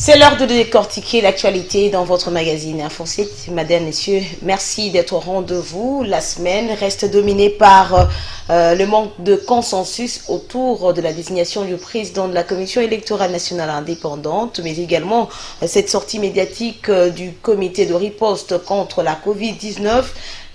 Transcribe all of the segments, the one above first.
C'est l'heure de décortiquer l'actualité dans votre magazine InfoSite. Madame, messieurs, merci d'être au rendez-vous. La semaine reste dominée par le manque de consensus autour de la désignation du président de la Commission électorale nationale indépendante, mais également cette sortie médiatique du comité de riposte contre la Covid-19,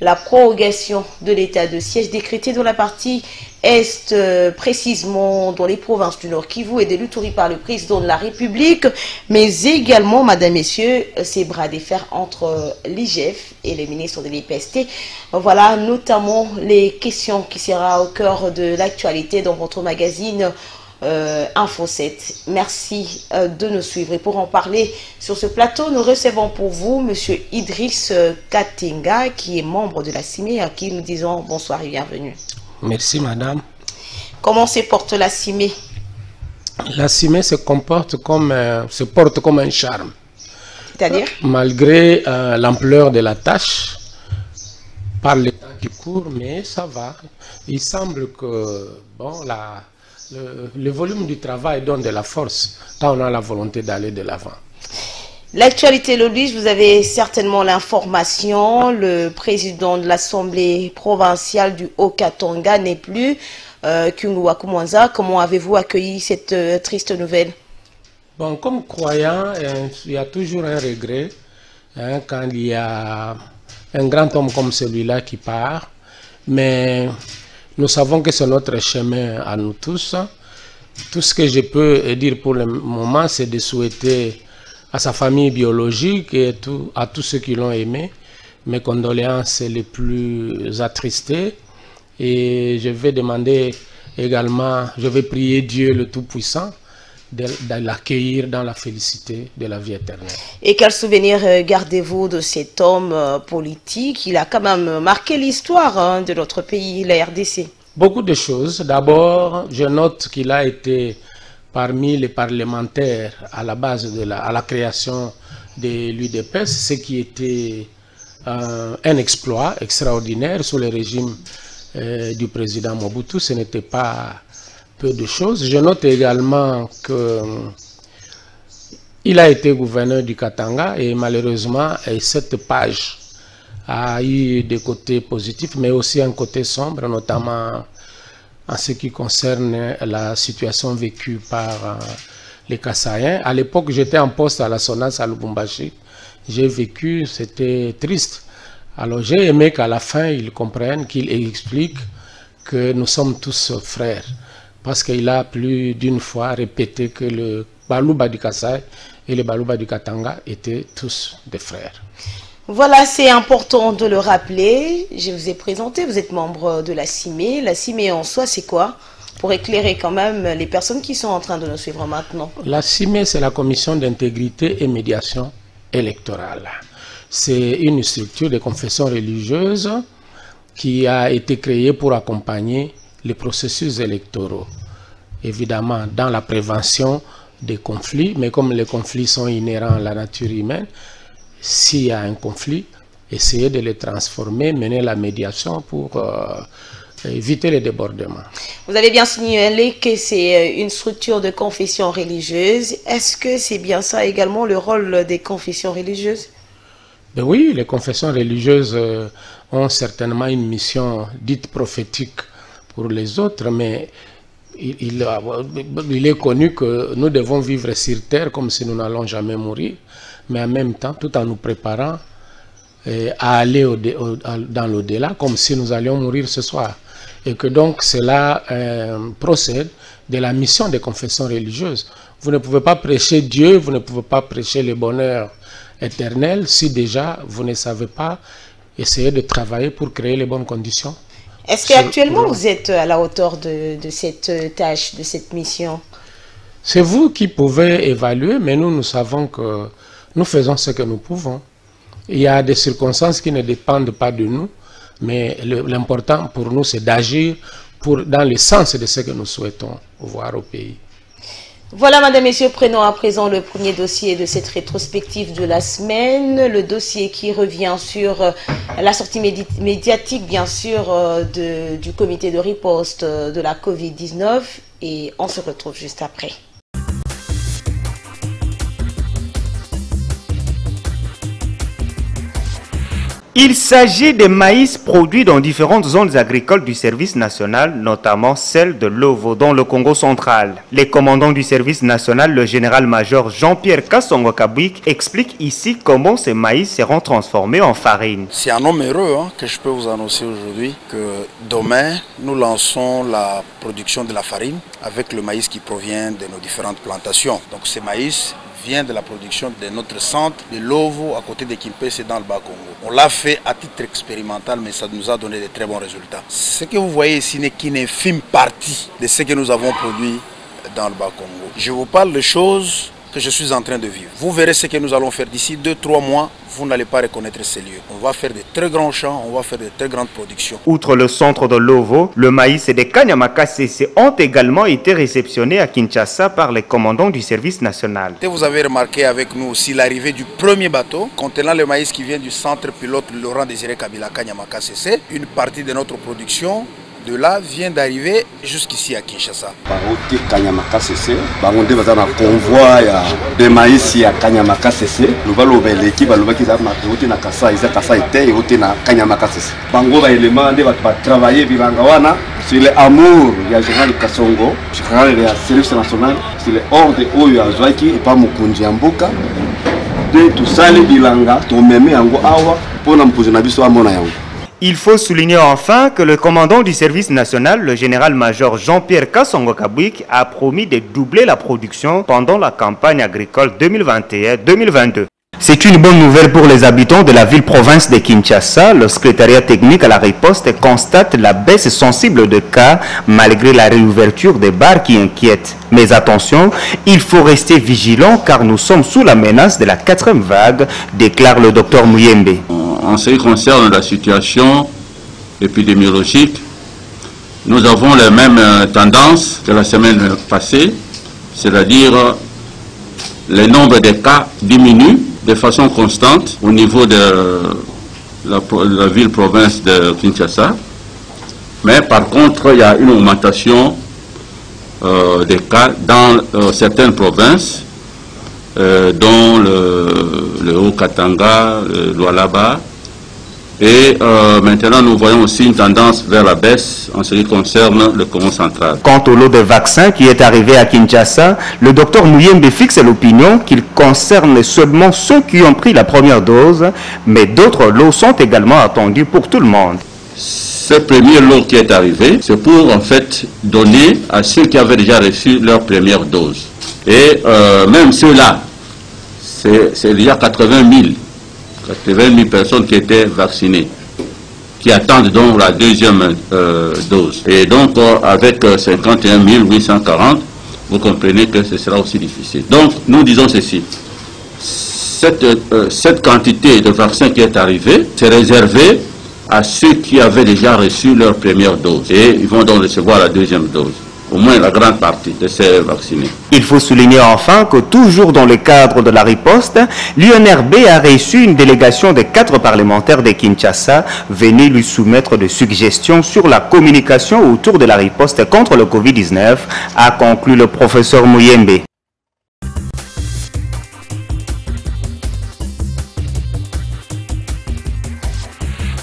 la prorogation de l'état de siège décrété dans la partie Est, précisément dans les provinces du Nord Kivu et de l'Uturi par le président de la République, mais également, madame, messieurs, ces bras de fer entre l'IGF et le ministre de l'IPST. Voilà notamment les questions qui seront au cœur de l'actualité dans votre magazine InfoSite. Merci de nous suivre. Et pour en parler sur ce plateau, nous recevons pour vous monsieur Idriss Katenga, qui est membre de la CIME, à qui nous disons bonsoir et bienvenue. Merci madame. Comment se porte la CIME? La CIME se porte comme un charme. C'est-à-dire? Malgré l'ampleur de la tâche, par le temps qui court, mais ça va. Il semble que bon, le volume du travail donne de la force quand on a la volonté d'aller de l'avant. L'actualité l'oblige, vous avez certainement l'information, le président de l'Assemblée provinciale du Haut-Katanga n'est plus, Kungwa Mwanza. Comment avez-vous accueilli cette triste nouvelle? Bon, comme croyant, il y a toujours un regret quand il y a un grand homme comme celui-là qui part, mais nous savons que c'est notre chemin à nous tous. Tout ce que je peux dire pour le moment, c'est de souhaiter à sa famille biologique et à tous ceux qui l'ont aimé mes condoléances les plus attristées. Et je vais demander également, je vais prier Dieu le Tout-Puissant de l'accueillir dans la félicité de la vie éternelle. Et quel souvenir gardez-vous de cet homme politique? Il a quand même marqué l'histoire de notre pays, la RDC. Beaucoup de choses. D'abord, je note qu'il a été parmi les parlementaires à la base de la création de l'UDPS, ce qui était un exploit extraordinaire sous le régime du président Mobutu. Ce n'était pas peu de choses. Je note également qu'il a été gouverneur du Katanga et malheureusement cette page a eu des côtés positifs mais aussi un côté sombre, notamment en ce qui concerne la situation vécue par les Kassaïens. À l'époque, j'étais en poste à la SONAS à Lubumbashi. J'ai vécu, c'était triste. Alors j'ai aimé qu'à la fin, ils comprennent, qu'ils expliquent que nous sommes tous frères. Parce qu'il a plus d'une fois répété que le Baluba du Kasaï et le Baluba du Katanga étaient tous des frères. Voilà, c'est important de le rappeler. Je vous ai présenté, vous êtes membre de la CIME. La CIME en soi, c'est quoi? Pour éclairer quand même les personnes qui sont en train de nous suivre maintenant. La CIME, c'est la Commission d'intégrité et médiation électorale. C'est une structure de confession religieuse qui a été créée pour accompagner les processus électoraux. Évidemment, dans la prévention des conflits, mais comme les conflits sont inhérents à la nature humaine, s'il y a un conflit, essayer de les transformer, mener la médiation pour éviter les débordements. Vous avez bien signalé que c'est une structure de confession religieuse. Est-ce que c'est bien ça également le rôle des confessions religieuses? Ben oui, les confessions religieuses ont certainement une mission dite prophétique pour les autres, mais il est connu que nous devons vivre sur terre comme si nous n'allons jamais mourir, mais en même temps, tout en nous préparant à aller dans l'au-delà, comme si nous allions mourir ce soir. Et que donc cela procède de la mission des confessions religieuses. Vous ne pouvez pas prêcher Dieu, vous ne pouvez pas prêcher le bonheur éternel si déjà vous ne savez pas essayer de travailler pour créer les bonnes conditions. Est-ce qu'actuellement vous êtes à la hauteur de cette tâche, de cette mission? C'est vous qui pouvez évaluer, mais nous savons que nous faisons ce que nous pouvons. Il y a des circonstances qui ne dépendent pas de nous, mais l'important pour nous, c'est d'agir dans le sens de ce que nous souhaitons voir au pays. Voilà, madame, messieurs, prenons à présent le premier dossier de cette rétrospective de la semaine. Le dossier qui revient sur la sortie médiatique, bien sûr, du comité de riposte de la Covid-19. Et on se retrouve juste après. Il s'agit de maïs produits dans différentes zones agricoles du service national, notamment celle de Lovo, dans le Congo central. Le commandant du service national, le général-major Jean-Pierre Kassongo Kabouik, explique ici comment ces maïs seront transformés en farine. C'est un homme heureux que je peux vous annoncer aujourd'hui que demain, nous lançons la production de la farine avec le maïs qui provient de nos différentes plantations. Donc ce maïs vient de la production de notre centre de Lovo à côté de Kimpese dans le Bas-Congo. On l'a fait à titre expérimental, mais ça nous a donné de très bons résultats. Ce que vous voyez ici n'est qu'une infime partie de ce que nous avons produit dans le Bas-Congo. Je vous parle de choses que je suis en train de vivre. Vous verrez ce que nous allons faire d'ici 2-3 mois. Vous n'allez pas reconnaître ces lieux. On va faire de très grands champs, on va faire de très grandes productions. Outre le centre de Lovo, le maïs et des Kanyamaka CC ont également été réceptionnés à Kinshasa par les commandants du service national. Vous avez remarqué avec nous aussi l'arrivée du premier bateau contenant le maïs qui vient du centre pilote Laurent Désiré Kabila Kanyamaka CC. Une partie de notre production de là vient d'arriver jusqu'ici à Kinshasa. Barote Kanyamaka CC, bangonde bazana convoi ya de maïs ya Kanyamaka CC. Nous allons vers l'équipe, nous allons faire na na Kasa, isa Kasa ite yote na Kanyamaka CC. Bango ba élément de va travailler bilanga wana sur l'amour ya général Kassongo, général ya service national, sur le ordre oyo azwaki pa mukunji ya mboka. De tout ça les bilanga to meme yango awa pona mpuzo na biso amona yango. Il faut souligner enfin que le commandant du service national, le général-major Jean-Pierre Kassongo Kabouik, a promis de doubler la production pendant la campagne agricole 2021-2022. C'est une bonne nouvelle pour les habitants de la ville-province de Kinshasa. Le secrétariat technique à la riposte constate la baisse sensible de cas malgré la réouverture des bars qui inquiètent. Mais attention, il faut rester vigilant car nous sommes sous la menace de la 4e vague, déclare le docteur Mouyembe. En ce qui concerne la situation épidémiologique, nous avons les mêmes tendances que la semaine passée, c'est-à-dire le nombre de cas diminue de façon constante au niveau de la ville-province de Kinshasa. Mais par contre, il y a une augmentation des cas dans certaines provinces, dont le Haut-Katanga, le Lualaba. Et maintenant, nous voyons aussi une tendance vers la baisse en ce qui concerne le Congo central. Quant au lot de vaccins qui est arrivé à Kinshasa, le docteur Mouyembe fixe l'opinion qu'il concerne seulement ceux qui ont pris la première dose, mais d'autres lots sont également attendus pour tout le monde. Ce premier lot qui est arrivé, c'est pour en fait donner à ceux qui avaient déjà reçu leur première dose. Et même ceux-là, c'est déjà 80 000 personnes qui étaient vaccinées, qui attendent donc la deuxième dose. Et donc avec 51 840, vous comprenez que ce sera aussi difficile. Donc nous disons ceci, cette quantité de vaccins qui est arrivée, c'est réservé à ceux qui avaient déjà reçu leur première dose. Et ils vont donc recevoir la deuxième dose. Au moins la grande partie de ces vaccinés. Il faut souligner enfin que toujours dans le cadre de la riposte, l'UNRB a reçu une délégation de 4 parlementaires de Kinshasa venus lui soumettre des suggestions sur la communication autour de la riposte contre le Covid-19, a conclu le professeur Mouyembe.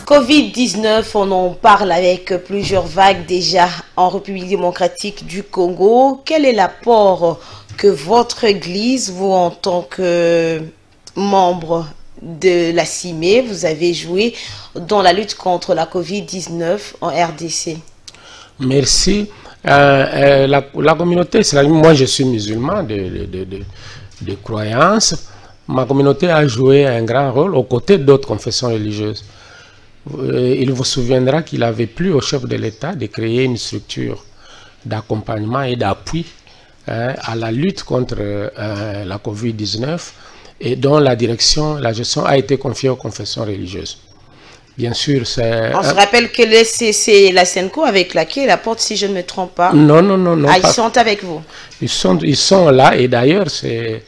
Covid-19, on en parle avec plusieurs vagues déjà en République démocratique du Congo. Quel est l'apport que votre Église, vous en tant que membre de la CIME, vous avez joué dans la lutte contre la Covid-19 en RDC? Merci. La communauté islamique, moi je suis musulman de croyance. Ma communauté a joué un grand rôle aux côtés d'autres confessions religieuses. Il vous souviendra qu'il avait plu au chef de l'État de créer une structure d'accompagnement et d'appui à la lutte contre la Covid-19 et dont la gestion a été confiée aux confessions religieuses. Bien sûr, c'est... On se rappelle que c'est la SENCO avec laquelle la porte, si je ne me trompe pas. Non, non, non, non. Ah, ils sont avec vous. Ils sont là et d'ailleurs, c'est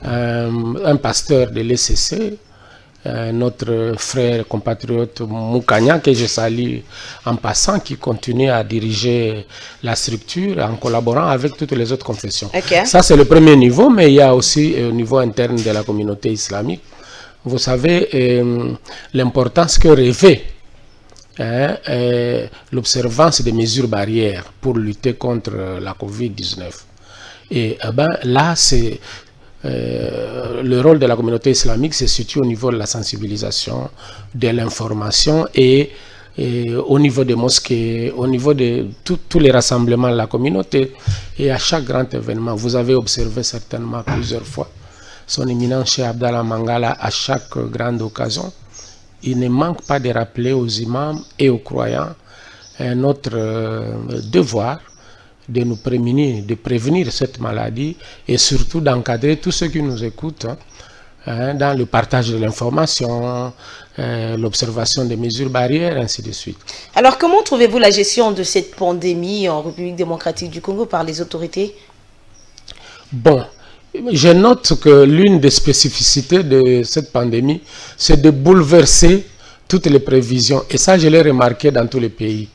un pasteur de l'ECC, notre frère compatriote Moukanya, que je salue en passant, qui continue à diriger la structure en collaborant avec toutes les autres confessions. Okay. Ça, c'est le premier niveau, mais il y a aussi au niveau interne de la communauté islamique. vous savez, l'importance que revêt l'observance des mesures barrières pour lutter contre la Covid-19. Et là, c'est le rôle de la communauté islamique se situe au niveau de la sensibilisation, de l'information et au niveau des mosquées, au niveau de tous les rassemblements de la communauté. Et à chaque grand événement, vous avez observé certainement plusieurs fois son éminence Cheikh Abdallah Mangala à chaque grande occasion. Il ne manque pas de rappeler aux imams et aux croyants notre devoir de nous prémunir, de prévenir cette maladie et surtout d'encadrer tous ceux qui nous écoutent dans le partage de l'information, l'observation des mesures barrières, ainsi de suite. Alors, comment trouvez-vous la gestion de cette pandémie en République démocratique du Congo par les autorités? Bon, je note que l'une des spécificités de cette pandémie, c'est de bouleverser toutes les prévisions. Et ça, je l'ai remarqué dans tous les pays.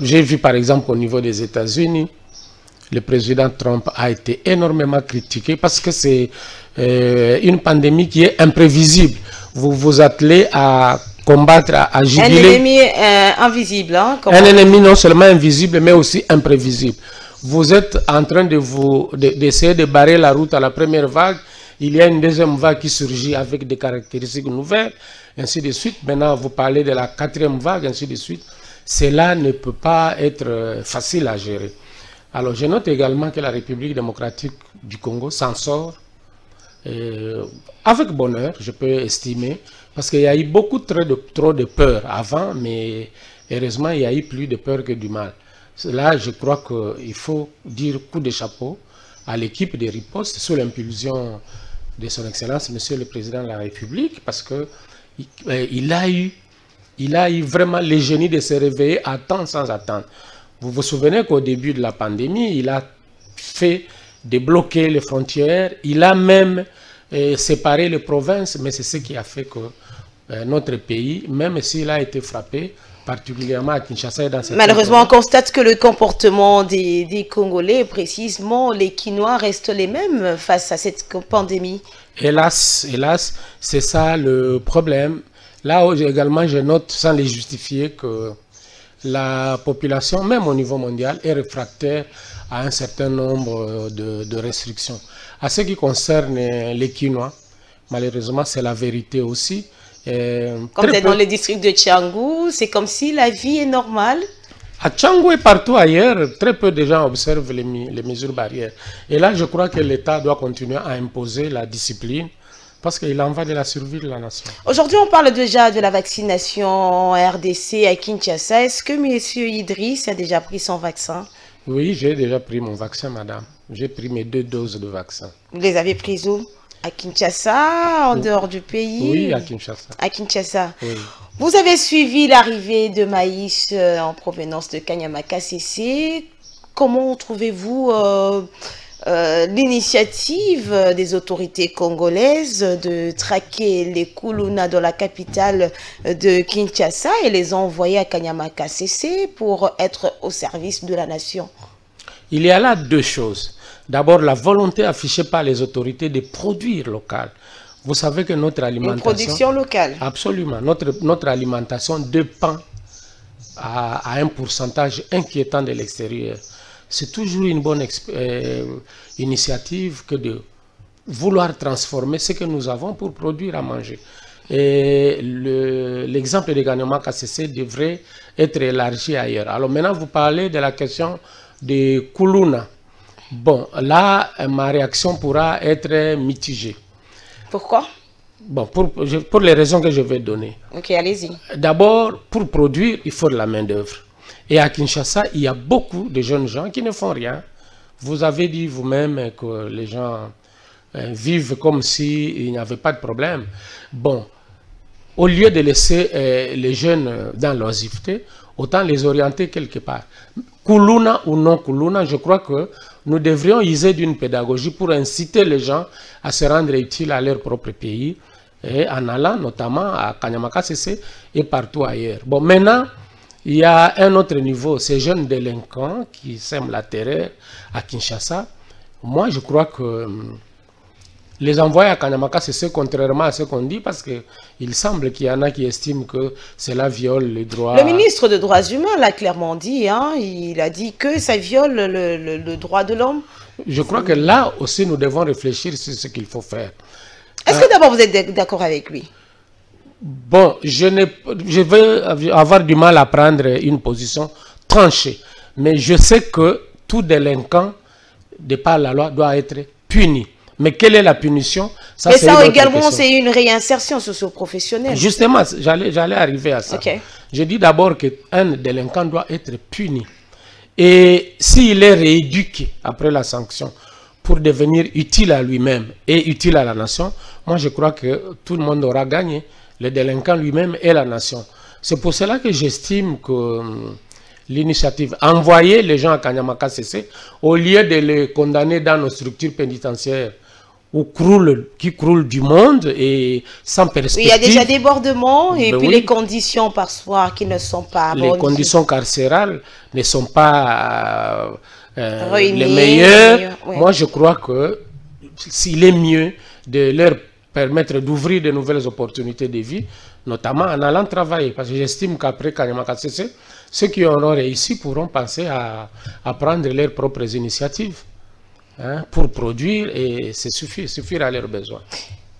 J'ai vu par exemple au niveau des États-Unis, le président Trump a été énormément critiqué parce que c'est une pandémie qui est imprévisible. Vous vous attelez à combattre, à juguler. Un ennemi invisible. Hein, un ennemi non seulement invisible, mais aussi imprévisible. Vous êtes en train d'essayer de barrer la route à la première vague. Il y a une deuxième vague qui surgit avec des caractéristiques nouvelles, ainsi de suite. Maintenant, vous parlez de la quatrième vague, ainsi de suite. Cela ne peut pas être facile à gérer. Alors, je note également que la République démocratique du Congo s'en sort avec bonheur, je peux estimer, parce qu'il y a eu beaucoup trop de peur avant, mais heureusement, il y a eu plus de peur que du mal. Là, je crois qu'il faut dire coup de chapeau à l'équipe de riposte sous l'impulsion de son Excellence, Monsieur le Président de la République, parce qu'il a eu vraiment le génie de se réveiller à temps sans attendre. Vous vous souvenez qu'au début de la pandémie, il a fait débloquer les frontières, il a même séparé les provinces, mais c'est ce qui a fait que notre pays, même s'il a été frappé, particulièrement à Kinshasa et dans cette malheureusement, on constate que le comportement des Congolais, précisément les Quinois, restent les mêmes face à cette pandémie. Hélas, c'est ça le problème. Là également, je note, sans les justifier, que la population, même au niveau mondial, est réfractaire à un certain nombre de restrictions. À ce qui concerne les Quinois, malheureusement, c'est la vérité aussi. Comme c'est dans le district de Tchangou, c'est comme si la vie est normale. À Tchangou et partout ailleurs, très peu de gens observent les mesures barrières. Et là, je crois que l'État doit continuer à imposer la discipline parce qu'il en va de la survie de la nation. Aujourd'hui, on parle déjà de la vaccination en RDC à Kinshasa. Est-ce que M. Idriss a déjà pris son vaccin? Oui, j'ai déjà pris mon vaccin, madame. J'ai pris mes 2 doses de vaccin. Vous les avez prises où? À Kinshasa, en dehors du pays? Oui, à Kinshasa. À Kinshasa. Oui. Vous avez suivi l'arrivée de maïs en provenance de Kanyama-Kasese. Comment trouvez-vous l'initiative des autorités congolaises de traquer les Kuluna dans la capitale de Kinshasa et les envoyer à Kanyama-Kasese pour être au service de la nation? Il y a là 2 choses. D'abord, la volonté affichée par les autorités de produire local. Vous savez que notre alimentation... Une production locale. Absolument. Notre alimentation dépend à un pourcentage inquiétant de l'extérieur. C'est toujours une bonne initiative que de vouloir transformer ce que nous avons pour produire à manger. Et l'exemple de Kanyama-Kasese devrait être élargi ailleurs. Alors maintenant, vous parlez de la question des Kuluna. Bon, là, ma réaction pourra être mitigée. Pourquoi? Bon, pour les raisons que je vais donner. Ok, allez-y. D'abord, pour produire, il faut de la main-d'œuvre. Et à Kinshasa, il y a beaucoup de jeunes gens qui ne font rien. Vous avez dit vous-même que les gens vivent comme s'il n'y avait pas de problème. Bon, au lieu de laisser les jeunes dans l'oisiveté, autant les orienter quelque part. Kuluna ou non Kuluna, je crois que nous devrions user d'une pédagogie pour inciter les gens à se rendre utiles à leur propre pays, et en allant notamment à Kanyama-Kasese et partout ailleurs. Bon, maintenant, il y a un autre niveau, ces jeunes délinquants qui sèment la terreur à Kinshasa. Moi, je crois que les envoyer à Kanyamaka CC, contrairement à ce qu'on dit, parce qu'il semble qu'il y en a qui estiment que cela viole les droits. Le ministre des Droits humains l'a clairement dit, hein, il a dit que ça viole le droit de l'homme. Je crois que là aussi, nous devons réfléchir sur ce qu'il faut faire. Est-ce que d'abord vous êtes d'accord avec lui? Bon, je vais avoir du mal à prendre une position tranchée, mais je sais que tout délinquant, de par la loi, doit être puni. Mais quelle est la punition? Ça, mais ça également, c'est une réinsertion socio-professionnelle. Justement, j'allais arriver à ça. Okay. Je dis d'abord qu'un délinquant doit être puni. Et s'il est rééduqué après la sanction pour devenir utile à lui-même et utile à la nation, moi je crois que tout le monde aura gagné, le délinquant lui-même et la nation. C'est pour cela que j'estime que l'initiative, envoyer les gens à Kanyamaka CC, au lieu de les condamner dans nos structures pénitentiaires, qui croulent du monde et sans perspective. Il y a déjà débordements et puis oui. Les conditions parfois qui ne sont pas bonnes. Les conditions carcérales ne sont pas les meilleures. Oui. Moi, je crois que s'il est mieux de leur permettre d'ouvrir de nouvelles opportunités de vie, notamment en allant travailler. Parce que j'estime qu'après Kanyamaka CC, ceux qui auront réussi pourront penser à prendre leurs propres initiatives. Hein, pour produire et suffire à leurs besoins.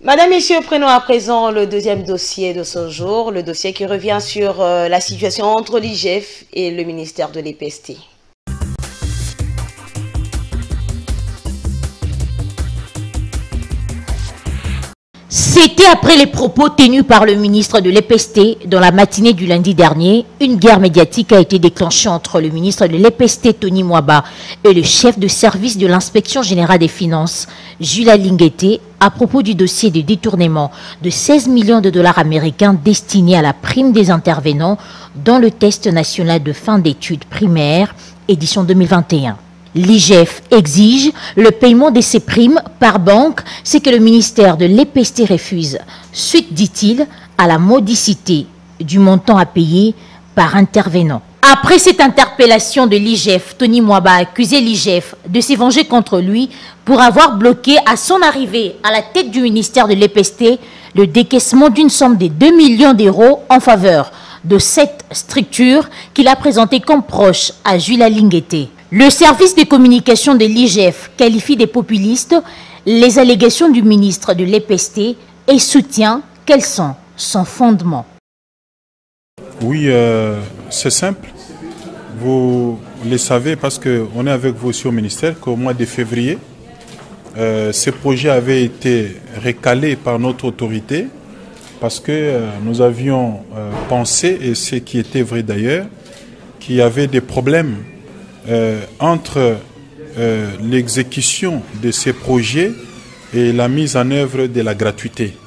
Madame, Messieurs, prenons à présent le deuxième dossier de ce jour, le dossier qui revient sur la situation entre l'IGF et le ministère de l'EPST. C'était après les propos tenus par le ministre de l'EPST dans la matinée du lundi dernier. Une guerre médiatique a été déclenchée entre le ministre de l'EPST, Tony Mwaba, et le chef de service de l'inspection générale des finances, Julia Lingete, à propos du dossier de détournement de 16 millions de dollars américains destinés à la prime des intervenants dans le test national de fin d'études primaires, édition 2021. L'IGF exige le paiement de ces primes par banque, ce que le ministère de l'EPST refuse, suite, dit-il, à la modicité du montant à payer par intervenant. Après cette interpellation de l'IGF, Tony Mwaba a accusé l'IGF de se venger contre lui pour avoir bloqué à son arrivée à la tête du ministère de l'EPST le décaissement d'une somme de 2 millions d'euros en faveur de cette structure qu'il a présentée comme proche à Julia Lingete. Le service de communication de l'IGF qualifie de populistes les allégations du ministre de l'EPST et soutient qu'elles sont sans fondement. Oui, c'est simple. Vous le savez parce qu'on est avec vous aussi au ministère qu'au mois de février, ce projet avait été recalé par notre autorité parce que nous avions pensé, et ce qui était vrai d'ailleurs, qu'il y avait des problèmes entre l'exécution de ces projets et la mise en œuvre de la gratuité.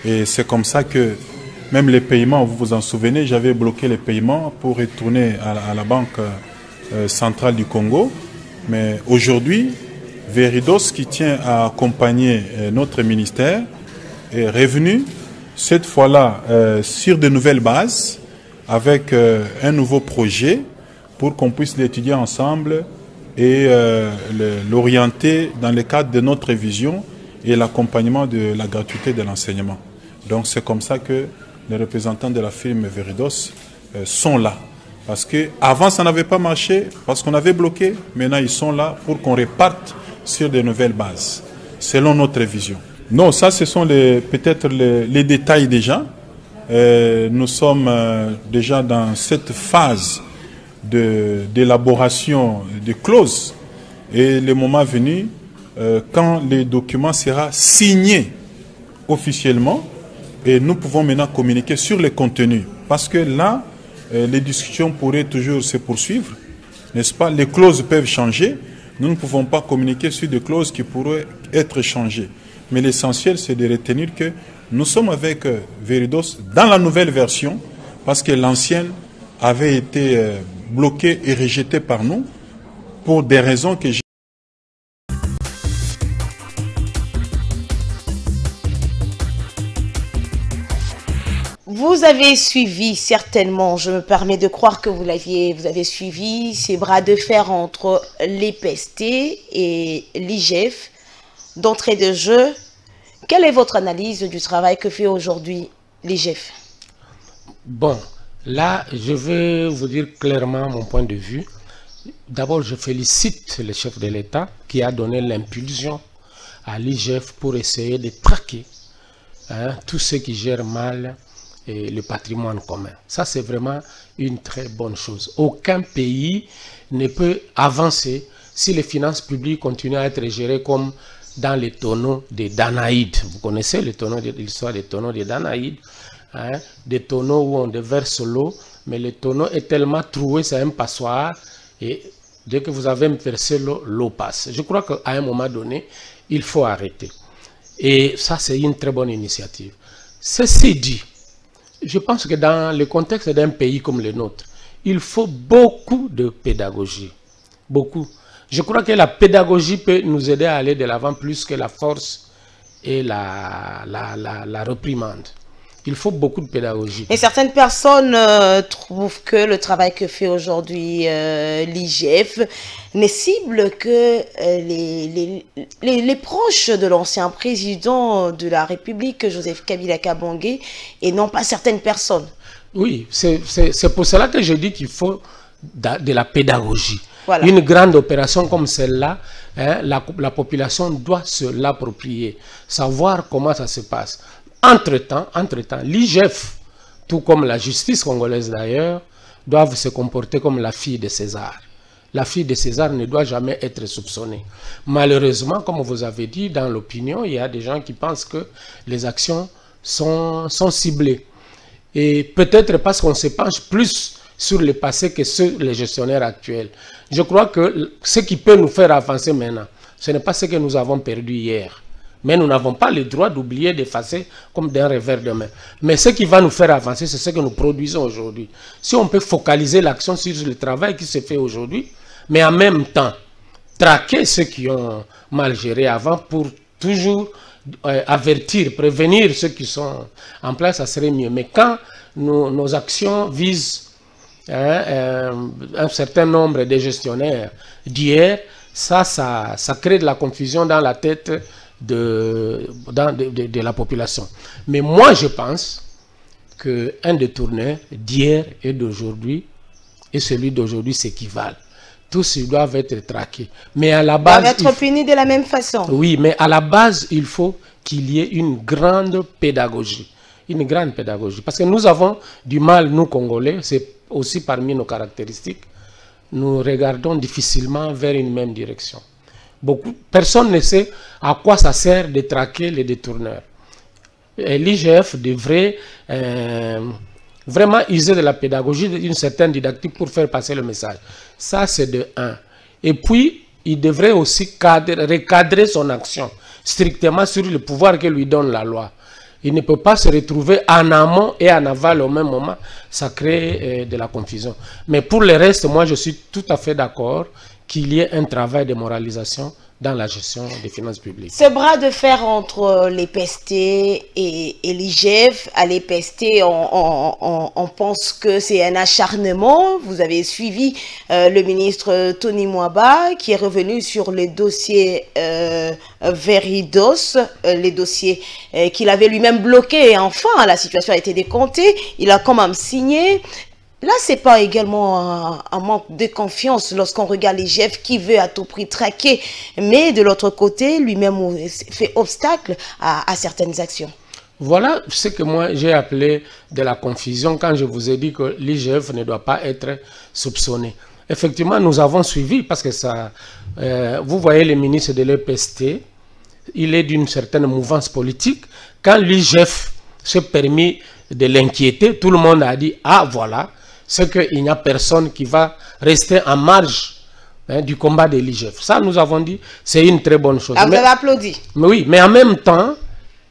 Et c'est comme ça que même les paiements, vous vous en souvenez, j'avais bloqué les paiements pour retourner à la Banque centrale du Congo. Mais aujourd'hui, Veridos, qui tient à accompagner notre ministère, est revenu cette fois-là sur de nouvelles bases avec un nouveau projet pour qu'on puisse l'étudier ensemble et l'orienter dans le cadre de notre vision et l'accompagnement de la gratuité de l'enseignement. Donc c'est comme ça que les représentants de la firme Veridos sont là. Parce qu'avant ça n'avait pas marché, parce qu'on avait bloqué, maintenant ils sont là pour qu'on reparte sur de nouvelles bases, selon notre vision. Non, ça ce sont peut-être les détails déjà. Nous sommes déjà dans cette phase d'élaboration de clauses et le moment venu, quand le document sera signé officiellement, et nous pouvons maintenant communiquer sur le contenu. Parce que là, les discussions pourraient toujours se poursuivre, n'est-ce pas? Les clauses peuvent changer. Nous ne pouvons pas communiquer sur des clauses qui pourraient être changées. Mais l'essentiel, c'est de retenir que nous sommes avec Veridos dans la nouvelle version, parce que l'ancienne avait été bloquée et rejetée par nous pour des raisons que j'ai. Vous avez suivi certainement, je me permets de croire que vous avez suivi ces bras de fer entre l'EPST et l'IGF. D'entrée de jeu, Quelle est votre analyse du travail que fait aujourd'hui l'IGF? Bon, là, je vais vous dire clairement mon point de vue. D'abord, je félicite le chef de l'État qui a donné l'impulsion à l'IGF pour essayer de traquer tous ceux qui gèrent mal le patrimoine commun. Ça, c'est vraiment une très bonne chose. Aucun pays ne peut avancer si les finances publiques continuent à être gérées comme dans les tonneaux des Danaïdes. Vous connaissez l'histoire des tonneaux des Danaïdes, des tonneaux où on déverse l'eau, mais le tonneau est tellement troué, c'est un passoire, et dès que vous avez versé l'eau, l'eau passe. Je crois qu'à un moment donné, il faut arrêter. Et ça, c'est une très bonne initiative. Ceci dit, je pense que dans le contexte d'un pays comme le nôtre, il faut beaucoup de pédagogie. Beaucoup. Je crois que la pédagogie peut nous aider à aller de l'avant plus que la force et la réprimande. Il faut beaucoup de pédagogie. Et certaines personnes trouvent que le travail que fait aujourd'hui l'IGF ne cible que les proches de l'ancien président de la République, Joseph Kabila Kabange, et non pas certaines personnes. Oui, c'est pour cela que je dis qu'il faut de la pédagogie. Voilà. Une grande opération comme celle-là, la population doit se l'approprier, savoir comment ça se passe. Entre-temps, l'IGF, tout comme la justice congolaise d'ailleurs, doivent se comporter comme la fille de César. La fille de César ne doit jamais être soupçonnée. Malheureusement, comme vous avez dit, dans l'opinion, il y a des gens qui pensent que les actions sont ciblées. Et peut-être parce qu'on se penche plus sur le passé que sur les gestionnaires actuels. Je crois que ce qui peut nous faire avancer maintenant, ce n'est pas ce que nous avons perdu hier. Mais nous n'avons pas le droit d'oublier, d'effacer comme d'un revers de main. Mais ce qui va nous faire avancer, c'est ce que nous produisons aujourd'hui. Si on peut focaliser l'action sur le travail qui se fait aujourd'hui, mais en même temps, traquer ceux qui ont mal géré avant pour toujours avertir, prévenir ceux qui sont en place, ça serait mieux. Mais quand nos actions visent un certain nombre de gestionnaires d'hier, ça crée de la confusion dans la tête de la population. Mais moi, je pense qu'un détourneur d'hier et d'aujourd'hui et celui d'aujourd'hui s'équivalent. Tous ils doivent être traqués. Mais à la base, doivent être punis de la même façon. Oui, mais à la base, il faut qu'il y ait une grande pédagogie. Une grande pédagogie. Parce que nous avons du mal, nous Congolais, c'est aussi parmi nos caractéristiques, nous regardons difficilement vers une même direction. Personne ne sait à quoi ça sert de traquer les détourneurs. L'IGF devrait vraiment user de la pédagogie, d'une certaine didactique pour faire passer le message. Ça, c'est de 1. Et puis, il devrait aussi recadrer son action strictement sur le pouvoir que lui donne la loi. Il ne peut pas se retrouver en amont et en aval au même moment. Ça crée de la confusion. Mais pour le reste, moi, je suis tout à fait d'accord qu'il y ait un travail de moralisation dans la gestion des finances publiques. Ce bras de fer entre les PST et l'IGF, à les PST, on pense que c'est un acharnement. Vous avez suivi le ministre Tony Mwaba qui est revenu sur les dossiers Veridos, les dossiers qu'il avait lui-même bloqués. Et enfin, la situation a été décomptée. Il a quand même signé. Là, ce n'est pas également un manque de confiance lorsqu'on regarde l'IGF qui veut à tout prix traquer, mais de l'autre côté, lui-même fait obstacle à certaines actions. Voilà ce que moi j'ai appelé de la confusion quand je vous ai dit que l'IGF ne doit pas être soupçonné. Effectivement, nous avons suivi parce que ça, vous voyez le ministre de l'EPST, il est d'une certaine mouvance politique. Quand l'IGF s'est permis de l'inquiéter, tout le monde a dit « Ah, voilà ». C'est qu'il n'y a personne qui va rester en marge du combat de l'IGF. Ça, nous avons dit, c'est une très bonne chose. Ah, vous avez applaudi. Mais oui, mais en même temps,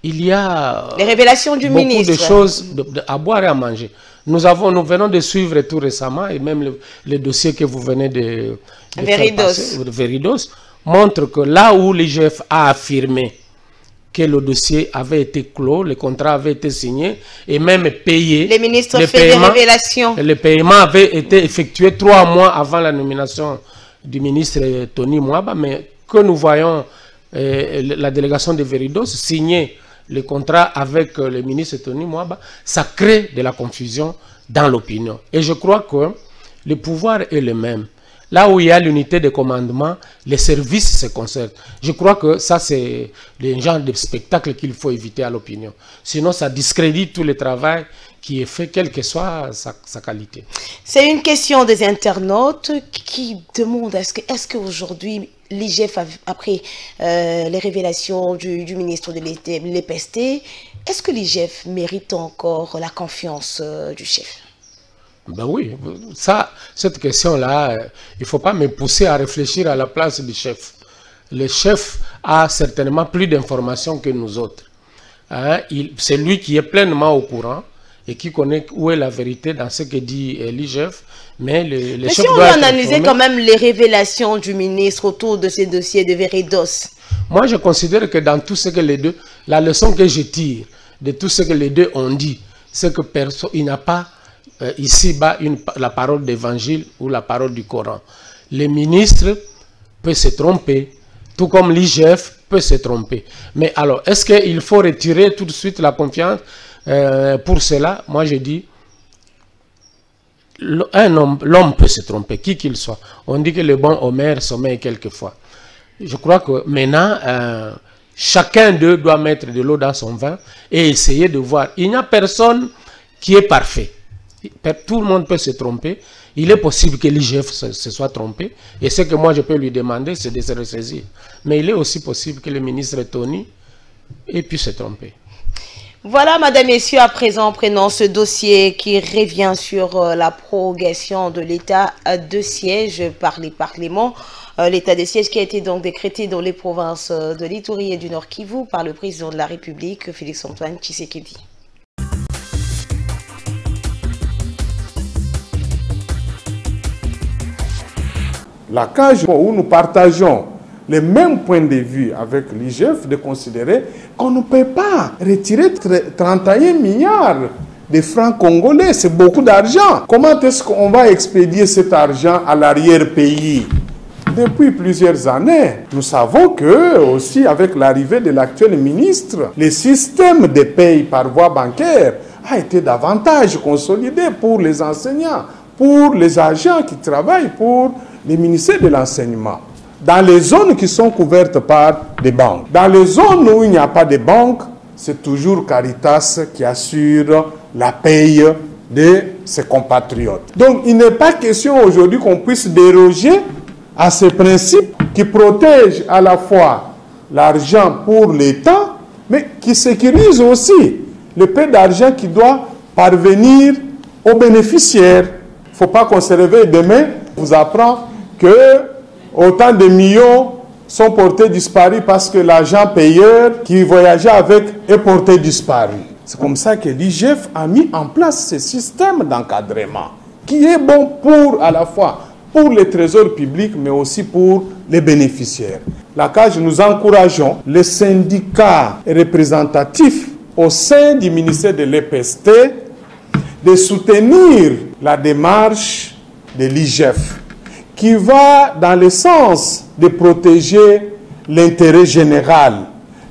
il y a les révélations du ministre. Beaucoup de choses à boire et à manger. Nous venons de suivre tout récemment, et même le dossier que vous venez de Veridos, montre que là où l'IGF a affirmé que le dossier avait été clos, le contrat avait été signé et même payé. Les ministres font des révélations. Le paiement avait été effectué 3 mois avant la nomination du ministre Tony Mwaba, mais que nous voyons la délégation de Veridos signer le contrat avec le ministre Tony Mwaba, ça crée de la confusion dans l'opinion. Et je crois que le pouvoir est le même. Là où il y a l'unité de commandement, les services se concertent. Je crois que ça, c'est le genre de spectacle qu'il faut éviter à l'opinion. Sinon, ça discrédite tout le travail qui est fait, quelle que soit sa qualité. C'est une question des internautes qui demandent est-ce qu'aujourd'hui, l'IGF, après les révélations du ministre de l'EPST, est-ce que l'IGF mérite encore la confiance du chef? Ben oui, cette question-là, il ne faut pas me pousser à réfléchir à la place du chef. Le chef a certainement plus d'informations que nous autres. Hein? C'est lui qui est pleinement au courant et qui connaît où est la vérité dans ce que dit l'IGF. Mais si on doit analyser quand même les révélations du ministre autour de ces dossiers de Veridos. Moi, je considère que dans tout ce que les deux, la leçon que je tire de tout ce que les deux ont dit, c'est que personne, il n'a pas ici-bas la parole d'évangile ou la parole du Coran. Le ministre peut se tromper, tout comme l'IGF peut se tromper. Mais alors, est-ce qu'il faut retirer tout de suite la confiance pour cela? Moi, je dis, l'homme peut se tromper, qui qu'il soit. On dit que le bon Homère sommeille quelquefois. Je crois que maintenant, chacun d'eux doit mettre de l'eau dans son vin et essayer de voir. Il n'y a personne qui est parfait. Tout le monde peut se tromper. Il est possible que l'IGF se soit trompé. Et ce que moi je peux lui demander, c'est de se ressaisir. Mais il est aussi possible que le ministre Tony ait pu se tromper. Voilà, madame, messieurs, à présent, prenons ce dossier qui revient sur la prorogation de l'état de siège par les parlements. L'état de siège qui a été donc décrété dans les provinces de l'Ituri et du Nord Kivu par le président de la République, Félix-Antoine Tshisekedi. La cage où nous partageons les mêmes points de vue avec l'IGF, de considérer qu'on ne peut pas retirer 31 milliards de francs congolais. C'est beaucoup d'argent. Comment est-ce qu'on va expédier cet argent à l'arrière-pays? Depuis plusieurs années, nous savons que, aussi avec l'arrivée de l'actuel ministre, le système de paye par voie bancaire a été davantage consolidé pour les enseignants, pour les agents qui travaillent pour les ministères de l'enseignement. Dans les zones qui sont couvertes par des banques. Dans les zones où il n'y a pas de banques, c'est toujours Caritas qui assure la paye de ses compatriotes. Donc il n'est pas question aujourd'hui qu'on puisse déroger à ces principes qui protègent à la fois l'argent pour l'État, mais qui sécurisent aussi le peu d'argent qui doit parvenir aux bénéficiaires. Il ne faut pas qu'on se réveille demain, on vous apprend que autant de millions sont portés disparus parce que l'agent payeur qui voyageait avec est porté disparu. C'est comme ça que l'IGF a mis en place ce système d'encadrement qui est bon pour à la fois pour les trésors publics mais aussi pour les bénéficiaires. La CAGE, nous encourageons les syndicats représentatifs au sein du ministère de l'EPST de soutenir la démarche de l'IGF qui va dans le sens de protéger l'intérêt général.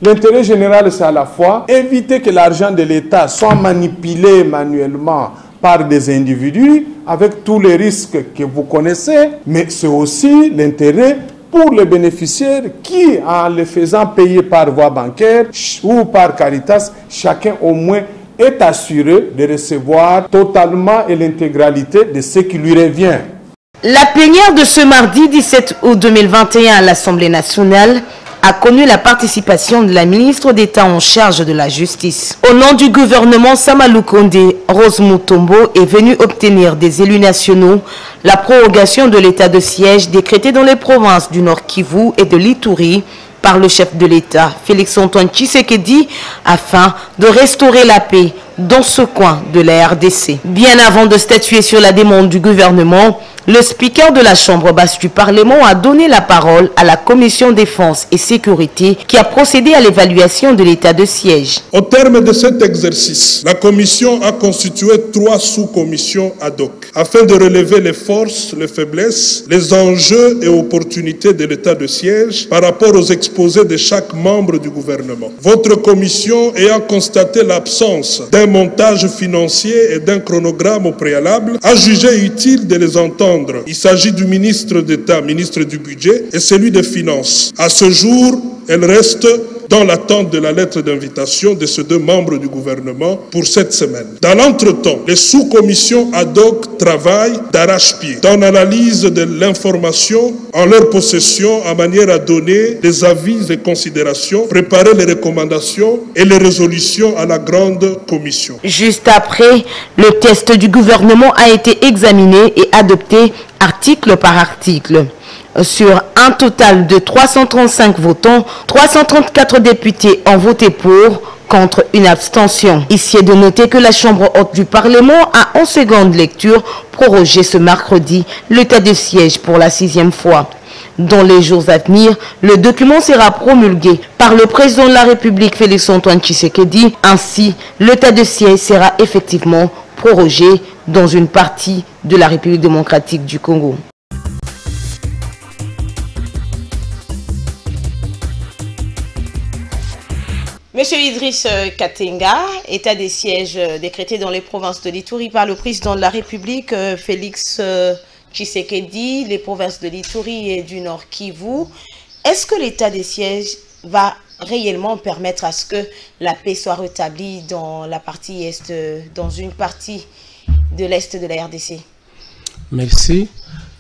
L'intérêt général, c'est à la fois éviter que l'argent de l'État soit manipulé manuellement par des individus avec tous les risques que vous connaissez, mais c'est aussi l'intérêt pour les bénéficiaires qui, en le faisant payer par voie bancaire ou par Caritas, chacun au moins est assuré de recevoir totalement et l'intégralité de ce qui lui revient. La plénière de ce mardi 17 août 2021 à l'Assemblée nationale a connu la participation de la ministre d'État en charge de la justice. Au nom du gouvernement, Samalou Kondé, Rose Mutombo est venue obtenir des élus nationaux la prorogation de l'état de siège décrété dans les provinces du Nord Kivu et de l'Ituri par le chef de l'État, Félix-Antoine Tshisekedi, afin de restaurer la paix dans ce coin de la RDC. Bien avant de statuer sur la demande du gouvernement, Le speaker de la Chambre basse du Parlement a donné la parole à la Commission défense et sécurité qui a procédé à l'évaluation de l'état de siège. Au terme de cet exercice, la Commission a constitué 3 sous-commissions ad hoc afin de relever les forces, les faiblesses, les enjeux et opportunités de l'état de siège par rapport aux exposés de chaque membre du gouvernement. Votre commission ayant constaté l'absence d'un montage financier et d'un chronogramme au préalable, a jugé utile de les entendre. Il s'agit du ministre d'État, ministre du Budget, et celui des Finances. À ce jour, elle reste dans l'attente de la lettre d'invitation de ces 2 membres du gouvernement pour cette semaine. Dans l'entretemps, les sous-commissions ad hoc travaillent d'arrache-pied dans l'analyse de l'information en leur possession en manière à donner des avis et considérations, préparer les recommandations et les résolutions à la grande commission. Juste après, le test du gouvernement a été examiné et adopté article par article. Sur un total de 335 votants, 334 députés ont voté pour, contre une abstention. Ici est de noter que la Chambre haute du Parlement a en seconde lecture prorogé ce mercredi l'état de siège pour la 6e fois. Dans les jours à venir, le document sera promulgué par le président de la République, Félix-Antoine Tshisekedi. Ainsi, l'état de siège sera effectivement prorogé dans une partie de la République démocratique du Congo. Monsieur Idriss Katenga, état des sièges décrété dans les provinces de l'Ituri par le président de la République, Félix Tshisekedi, les provinces de l'Ituri et du Nord Kivu. Est-ce que l'état des sièges va réellement permettre à ce que la paix soit rétablie dans la partie est, dans une partie de l'est de la RDC? Merci.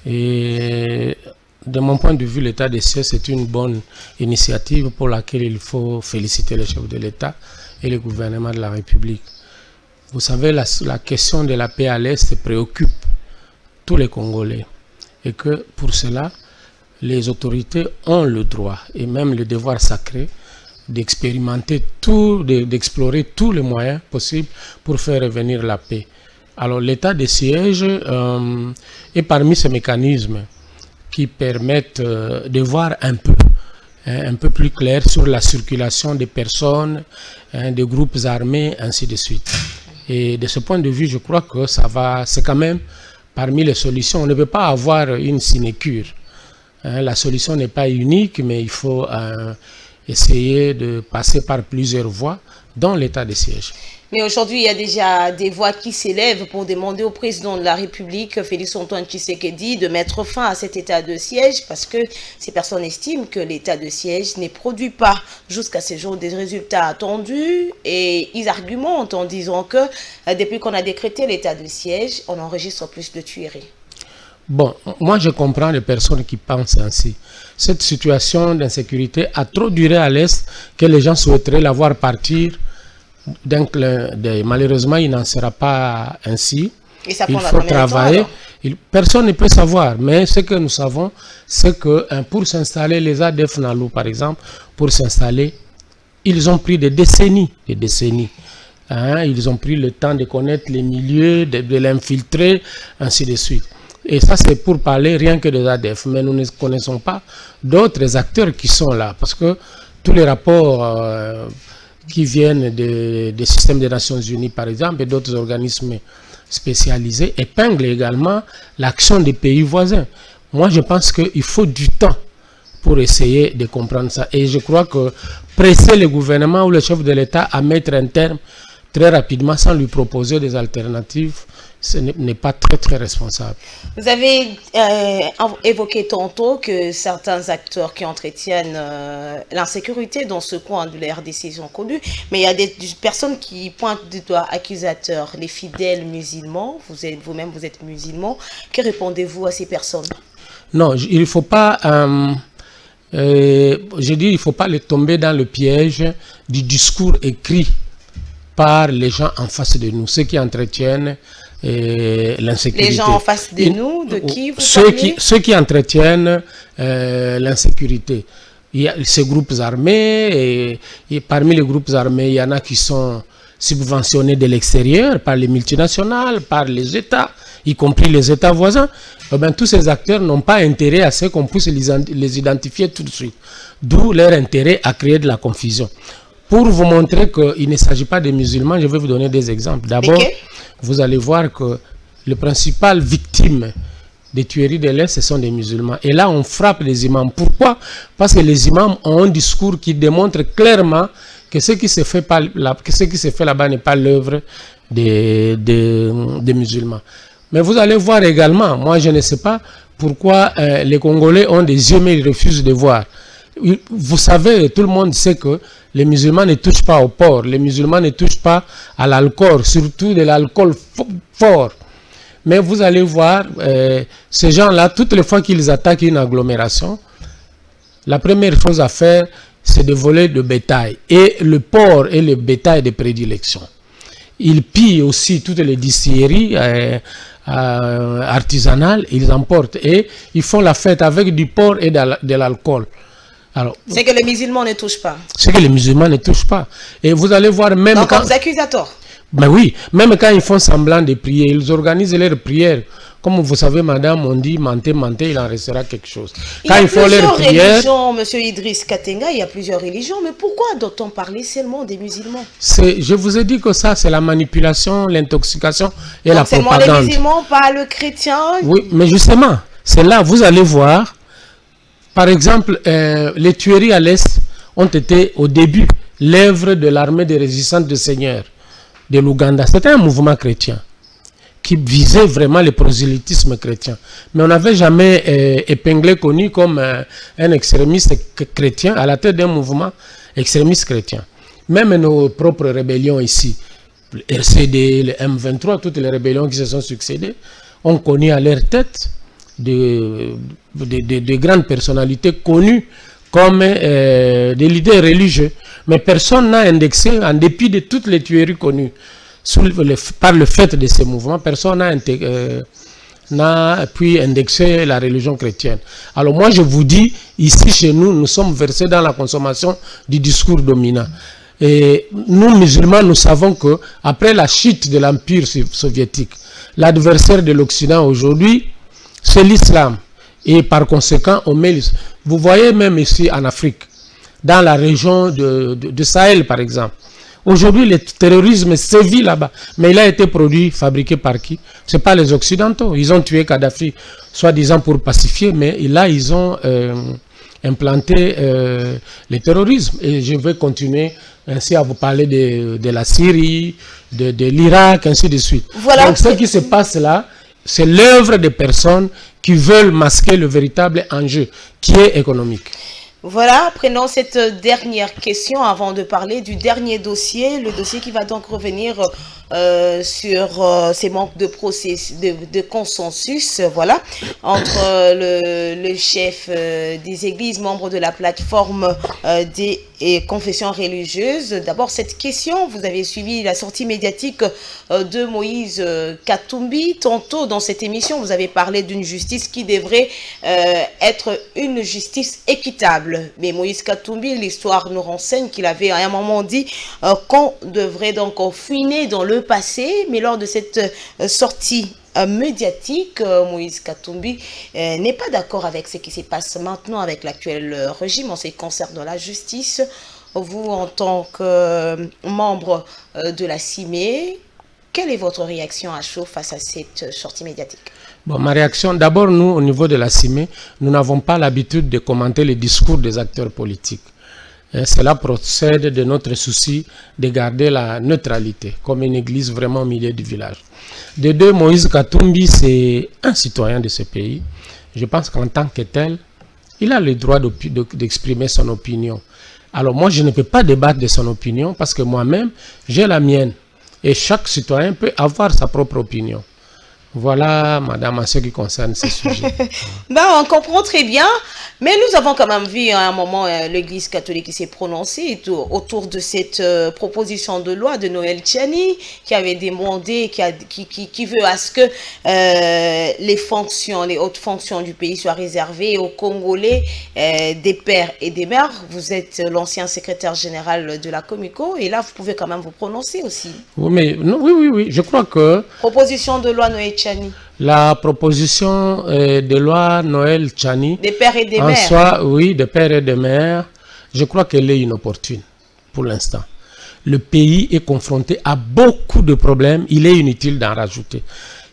Et de mon point de vue, l'état des sièges, c'est une bonne initiative pour laquelle il faut féliciter le chef de l'État et le gouvernement de la République. Vous savez, la question de la paix à l'Est préoccupe tous les Congolais. Et que pour cela, les autorités ont le droit et même le devoir sacré d'expérimenter tout, d'explorer tous les moyens possibles pour faire revenir la paix. Alors l'état des sièges est parmi ces mécanismes qui permettent de voir un peu plus clair sur la circulation des personnes, des groupes armés, ainsi de suite. Et de ce point de vue, je crois que ça va, c'est quand même parmi les solutions. On ne peut pas avoir une sinécure. La solution n'est pas unique, mais il faut essayer de passer par plusieurs voies dans l'état de siège. Mais aujourd'hui, il y a déjà des voix qui s'élèvent pour demander au président de la République, Félix-Antoine Tshisekedi, de mettre fin à cet état de siège parce que ces personnes estiment que l'état de siège ne produit pas jusqu'à ce jour des résultats attendus et ils argumentent en disant que depuis qu'on a décrété l'état de siège, on enregistre plus de tueries. Bon, moi je comprends les personnes qui pensent ainsi. Cette situation d'insécurité a trop duré à l'Est que les gens souhaiteraient la voir partir d'un clin d'œil. Malheureusement, il n'en sera pas ainsi. Et ça il faut travailler. Personne ne peut savoir, mais ce que nous savons, c'est que pour s'installer, les ADF Nalu, par exemple, pour s'installer, ils ont pris des décennies. Ils ont pris le temps de connaître les milieux, de l'infiltrer, ainsi de suite. Et ça, c'est pour parler rien que des ADF. Mais nous ne connaissons pas d'autres acteurs qui sont là. Parce que tous les rapports qui viennent des systèmes des Nations Unies, par exemple, et d'autres organismes spécialisés, épinglent également l'action des pays voisins. Moi, je pense qu'il faut du temps pour essayer de comprendre ça. Et je crois que presser le gouvernement ou le chef de l'État à mettre un terme très rapidement sans lui proposer des alternatives, ce n'est pas très responsable. Vous avez évoqué tantôt que certains acteurs qui entretiennent l'insécurité dans ce coin de la RDC sont connus, mais il y a des personnes qui pointent du doigt accusateurs, les fidèles musulmans. Vous-même, vous êtes musulman. Que répondez-vous à ces personnes? Non, il ne faut pas... je dis, il ne faut pas les tomber dans le piège du discours écrit par les gens en face de nous, ceux qui entretiennent l'insécurité. Les gens en face de nous, de qui vous parlez? Ceux qui entretiennent l'insécurité. Il y a ces groupes armés, et parmi les groupes armés, il y en a qui sont subventionnés de l'extérieur, par les multinationales, par les États. y compris les États voisins, eh bien, tous ces acteurs n'ont pas intérêt à ce qu'on puisse les identifier tout de suite. D'où leur intérêt à créer de la confusion. Pour vous montrer qu'il ne s'agit pas des musulmans, je vais vous donner des exemples. D'abord, vous allez voir que les principales victimes des tueries de l'Est, ce sont des musulmans. Et là, on frappe les imams. Pourquoi? Parce que les imams ont un discours qui démontre clairement que ce qui se fait là-bas n'est pas l'œuvre des musulmans. Mais vous allez voir également, moi je ne sais pas pourquoi les Congolais ont des yeux mais ils refusent de voir. Vous savez, tout le monde sait que les musulmans ne touchent pas au porc, les musulmans ne touchent pas à l'alcool, surtout de l'alcool fort. Mais vous allez voir, ces gens-là, toutes les fois qu'ils attaquent une agglomération, la première chose à faire, c'est de voler le bétail. Et le porc est le bétail de prédilection. Ils pillent aussi toutes les distilleries artisanales, ils emportent. Et ils font la fête avec du porc et de l'alcool. C'est que les musulmans ne touchent pas. C'est que les musulmans ne touchent pas. Et vous allez voir même donc, quand... on vous accuse à tort. Ben oui, même quand ils font semblant de prier, ils organisent leurs prières. Comme vous savez, madame, on dit mentez, mentez, il en restera quelque chose. Quand ils font leurs prières. Monsieur Idriss Katenga, il y a plusieurs religions, mais pourquoi doit-on parler seulement des musulmans? Je vous ai dit que ça, c'est la manipulation, l'intoxication et donc la propagande. Seulement les musulmans, pas le chrétien? Oui, mais justement, c'est là, vous allez voir, par exemple, les tueries à l'Est ont été au début l'œuvre de l'armée de résistance du Seigneur de l'Ouganda. C'était un mouvement chrétien qui visait vraiment le prosélytisme chrétien. Mais on n'avait jamais épinglé, connu comme un extrémiste chrétien à la tête d'un mouvement extrémiste chrétien. Même nos propres rébellions ici, le RCD, le M23, toutes les rébellions qui se sont succédées, ont connu à leur tête de grandes personnalités connues comme des leaders religieux. Mais personne n'a indexé, en dépit de toutes les tueries connues, par le fait de ces mouvements, personne n'a pu indexer la religion chrétienne. Alors moi je vous dis, ici chez nous, nous sommes versés dans la consommation du discours dominant. Et nous musulmans, nous savons que après la chute de l'Empire soviétique, l'adversaire de l'Occident aujourd'hui, c'est l'islam. Et par conséquent, on met l'islam. Vous voyez même ici en Afrique, dans la région de Sahel par exemple, aujourd'hui, le terrorisme sévit là-bas. Mais il a été produit, fabriqué par qui? Ce n'est pas les Occidentaux. Ils ont tué Kadhafi, soi-disant pour pacifier, mais là, ils ont implanté le terrorisme. Et je vais continuer ainsi à vous parler de la Syrie, de l'Irak, ainsi de suite. Voilà. Donc, ce qui se passe là, c'est l'œuvre des personnes qui veulent masquer le véritable enjeu, qui est économique. Voilà, prenons cette dernière question avant de parler du dernier dossier, le dossier qui va donc revenir sur ces manques de consensus, voilà, entre le chef des églises, membre de la plateforme des confessions religieuses. D'abord, cette question, vous avez suivi la sortie médiatique de Moïse Katumbi. Tantôt dans cette émission, vous avez parlé d'une justice qui devrait être une justice équitable. Mais Moïse Katumbi, l'histoire nous renseigne qu'il avait à un moment dit qu'on devrait donc fouiner dans le passé, mais lors de cette sortie médiatique, Moïse Katumbi n'est pas d'accord avec ce qui se passe maintenant avec l'actuel régime en ce qui concerne la justice. Vous, en tant que membre de la CIME, quelle est votre réaction à chaud face à cette sortie médiatique? Bon, ma réaction, d'abord, nous, au niveau de la CIME, nous n'avons pas l'habitude de commenter les discours des acteurs politiques. Cela procède de notre souci de garder la neutralité, comme une église vraiment au milieu du village. De deux, Moïse Katumbi, c'est un citoyen de ce pays. Je pense qu'en tant que tel, il a le droit d'exprimer son opinion. Alors moi, je ne peux pas débattre de son opinion parce que moi-même, j'ai la mienne. Et chaque citoyen peut avoir sa propre opinion. Voilà, madame, en ce qui concerne ces sujets. Ben, on comprend très bien, mais nous avons quand même vu à un moment l'Église catholique qui s'est prononcée autour de cette proposition de loi de Noël Tchani, qui avait demandé, qui veut à ce que les hautes fonctions du pays soient réservées aux Congolais, des pères et des mères. Vous êtes l'ancien secrétaire général de la Comico, et là, vous pouvez quand même vous prononcer aussi. Oui, mais, non, oui, je crois que... Proposition de loi Noël Tchani. La proposition de loi Noël Tchani, des pères et des en mères. soi, oui, des pères et des mères, je crois qu'elle est inopportune pour l'instant. Le pays est confronté à beaucoup de problèmes, il est inutile d'en rajouter.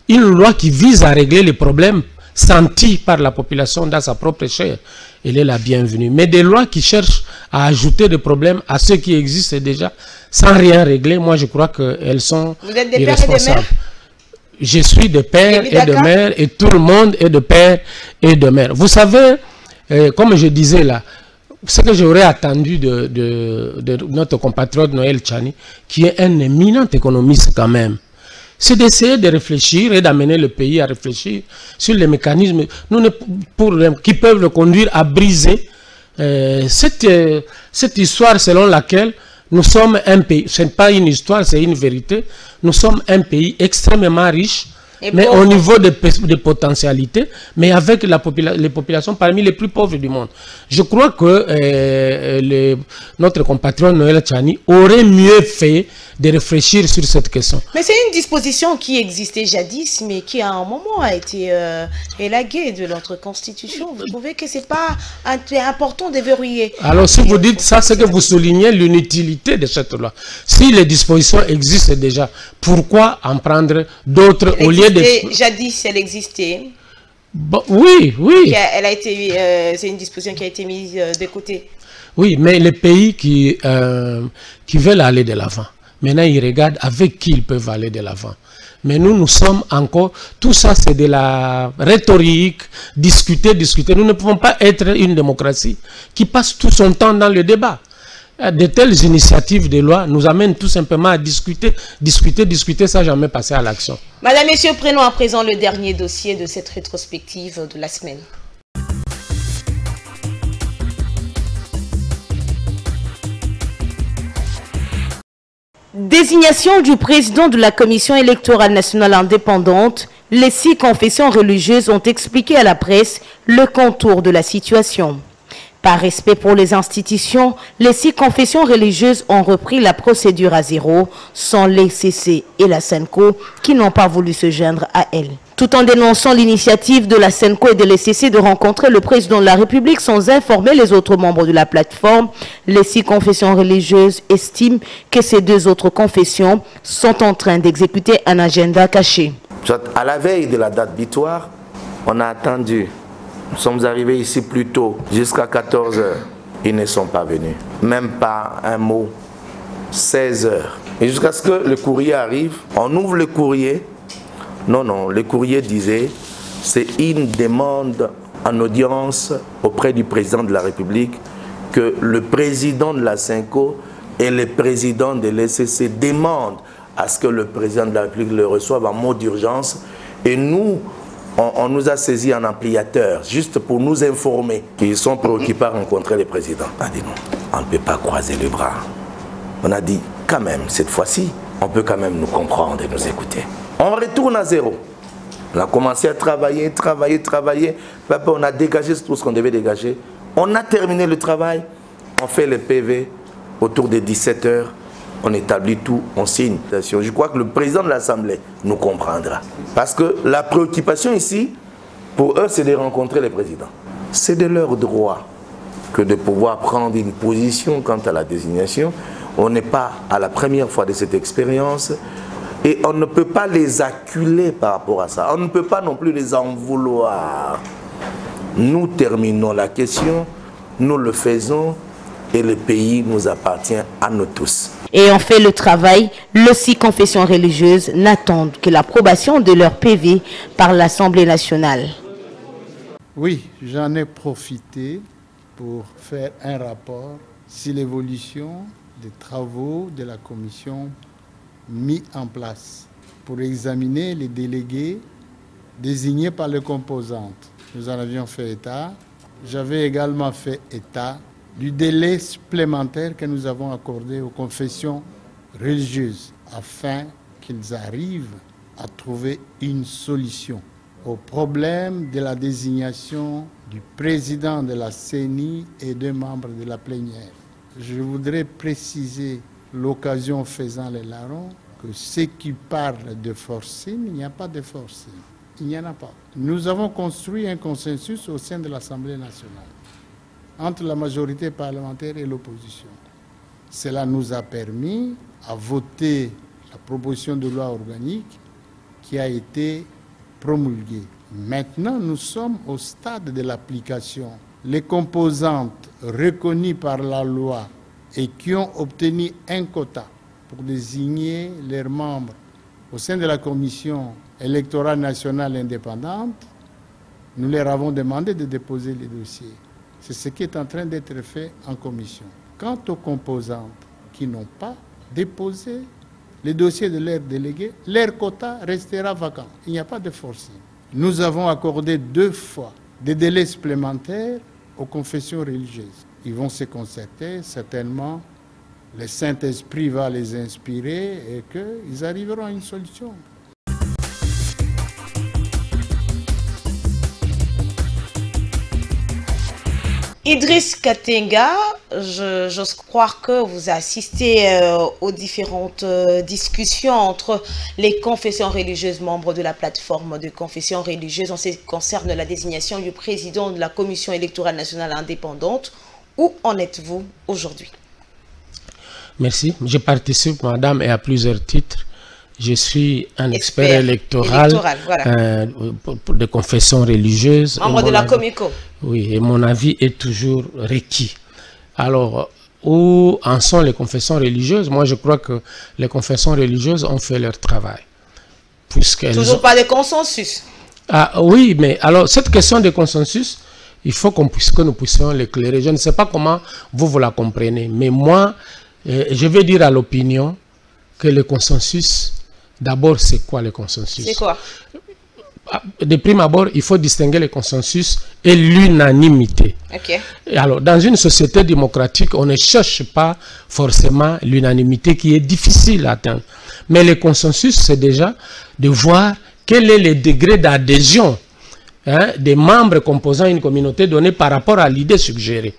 Une loi qui vise à régler les problèmes sentis par la population dans sa propre chair, elle est la bienvenue. Mais des lois qui cherchent à ajouter des problèmes à ceux qui existent déjà, sans rien régler, moi je crois qu'elles sont Vous êtes des irresponsables. pères et des mères? Je suis de père et de mère, et tout le monde est de père et de mère. Vous savez, comme je disais là, ce que j'aurais attendu de notre compatriote Noël Tchani, qui est un éminent économiste quand même, c'est d'essayer de réfléchir et d'amener le pays à réfléchir sur les mécanismes qui peuvent le conduire à briser cette histoire selon laquelle nous sommes un pays, ce n'est pas une histoire, c'est une vérité, nous sommes un pays extrêmement riche, mais au niveau des potentialités, mais avec les populations parmi les plus pauvres du monde. Je crois que notre compatriote Noël Tchani aurait mieux fait de réfléchir sur cette question. Mais c'est une disposition qui existait jadis, mais qui à un moment a été élaguée de notre constitution. Vous trouvez que c'est pas important de verrouiller? Alors si vous dites ça, c'est que vous soulignez l'inutilité de cette loi. Si les dispositions existent déjà, pourquoi en prendre d'autres au lieu de... Jadis, elle existait. Bon, oui, oui. Elle a été, c'est une disposition qui a été mise de côté. Oui, mais les pays qui veulent aller de l'avant, maintenant ils regardent avec qui ils peuvent aller de l'avant. Mais nous sommes encore... Tout ça, c'est de la rhétorique, discuter. Nous ne pouvons pas être une démocratie qui passe tout son temps dans le débat. De telles initiatives de loi nous amènent tout simplement à discuter sans jamais passer à l'action. Madame, Messieurs, prenons à présent le dernier dossier de cette rétrospective de la semaine. Désignation du président de la Commission électorale nationale indépendante, les 6 confessions religieuses ont expliqué à la presse le contour de la situation. Par respect pour les institutions, les 6 confessions religieuses ont repris la procédure à zéro, sans les CC et la SENCO qui n'ont pas voulu se joindre à elle. Tout en dénonçant l'initiative de la SENCO et de l'ECC de rencontrer le président de la République sans informer les autres membres de la plateforme, les 6 confessions religieuses estiment que ces 2 autres confessions sont en train d'exécuter un agenda caché. À la veille de la date butoir, on a attendu. Nous sommes arrivés ici plus tôt, jusqu'à 14 h. Ils ne sont pas venus. Même pas un mot. 16 h. Et jusqu'à ce que le courrier arrive, on ouvre le courrier. Non, le courrier disait, c'est une demande en audience auprès du président de la République que le président de la SENCO et le président de l'ECC demandent à ce que le président de la République le reçoive en mot d'urgence. Et nous, on nous a saisi en ampliateur, juste pour nous informer qu'ils sont préoccupés à rencontrer le président. On a dit non, on ne peut pas croiser les bras. On a dit, quand même, cette fois-ci, on peut quand même nous comprendre et nous écouter. On retourne à zéro. On a commencé à travailler. Papa, on a dégagé tout ce qu'on devait dégager. On a terminé le travail. On fait le PV autour de 17 h. On établit tout, on signe. Je crois que le président de l'Assemblée nous comprendra. Parce que la préoccupation ici, pour eux, c'est de rencontrer le président. C'est de leur droit que de pouvoir prendre une position quant à la désignation. On n'est pas à la première fois de cette expérience et on ne peut pas les acculer par rapport à ça. On ne peut pas non plus les en vouloir. Nous terminons la question, nous le faisons et le pays nous appartient à nous tous. Ayant fait le travail, les 6 confessions religieuses n'attendent que l'approbation de leur PV par l'Assemblée nationale. Oui, j'en ai profité pour faire un rapport sur l'évolution des travaux de la commission mis en place pour examiner les délégués désignés par les composantes. Nous en avions fait état. J'avais également fait état du délai supplémentaire que nous avons accordé aux confessions religieuses afin qu'ils arrivent à trouver une solution au problème de la désignation du président de la CENI et des membres de la plénière. Je voudrais préciser, l'occasion faisant les larrons, que ceux qui parlent de forcing, il n'y a pas de forcing. Il n'y en a pas. Nous avons construit un consensus au sein de l'Assemblée nationale entre la majorité parlementaire et l'opposition. Cela nous a permis à voter la proposition de loi organique qui a été promulguée. Maintenant, nous sommes au stade de l'application. Les composantes reconnues par la loi et qui ont obtenu un quota pour désigner leurs membres au sein de la commission électorale nationale indépendante, nous leur avons demandé de déposer les dossiers. C'est ce qui est en train d'être fait en commission. Quant aux composantes qui n'ont pas déposé les dossiers de leurs délégués, leur quota restera vacant. Il n'y a pas de forcing. Nous avons accordé 2 fois des délais supplémentaires aux confessions religieuses. Ils vont se concerter, certainement, le Saint-Esprit va les inspirer et qu'ils arriveront à une solution. Idriss Katenga, j'ose croire que vous assistez aux différentes discussions entre les confessions religieuses, membres de la plateforme de confessions religieuses en ce qui concerne la désignation du président de la Commission électorale nationale indépendante. Où en êtes-vous aujourd'hui? Merci. Je participe, madame, et à plusieurs titres. Je suis un expert électoral voilà. De confession religieuse. Membre de la Comico. Oui, et mon avis est toujours requis. Alors, où en sont les confessions religieuses? Moi, je crois que les confessions religieuses ont fait leur travail. Toujours pas de consensus. Ah oui, mais alors, cette question de consensus, il faut que nous puissions l'éclairer. Je ne sais pas comment vous la comprenez, mais moi, je vais dire à l'opinion que le consensus, d'abord, c'est quoi le consensus? C'est quoi? De prime abord, il faut distinguer le consensus et l'unanimité. Okay. Alors, dans une société démocratique, on ne cherche pas forcément l'unanimité qui est difficile à atteindre. Mais le consensus, c'est déjà de voir quel est le degré d'adhésion des membres composant une communauté donnée par rapport à l'idée suggérée.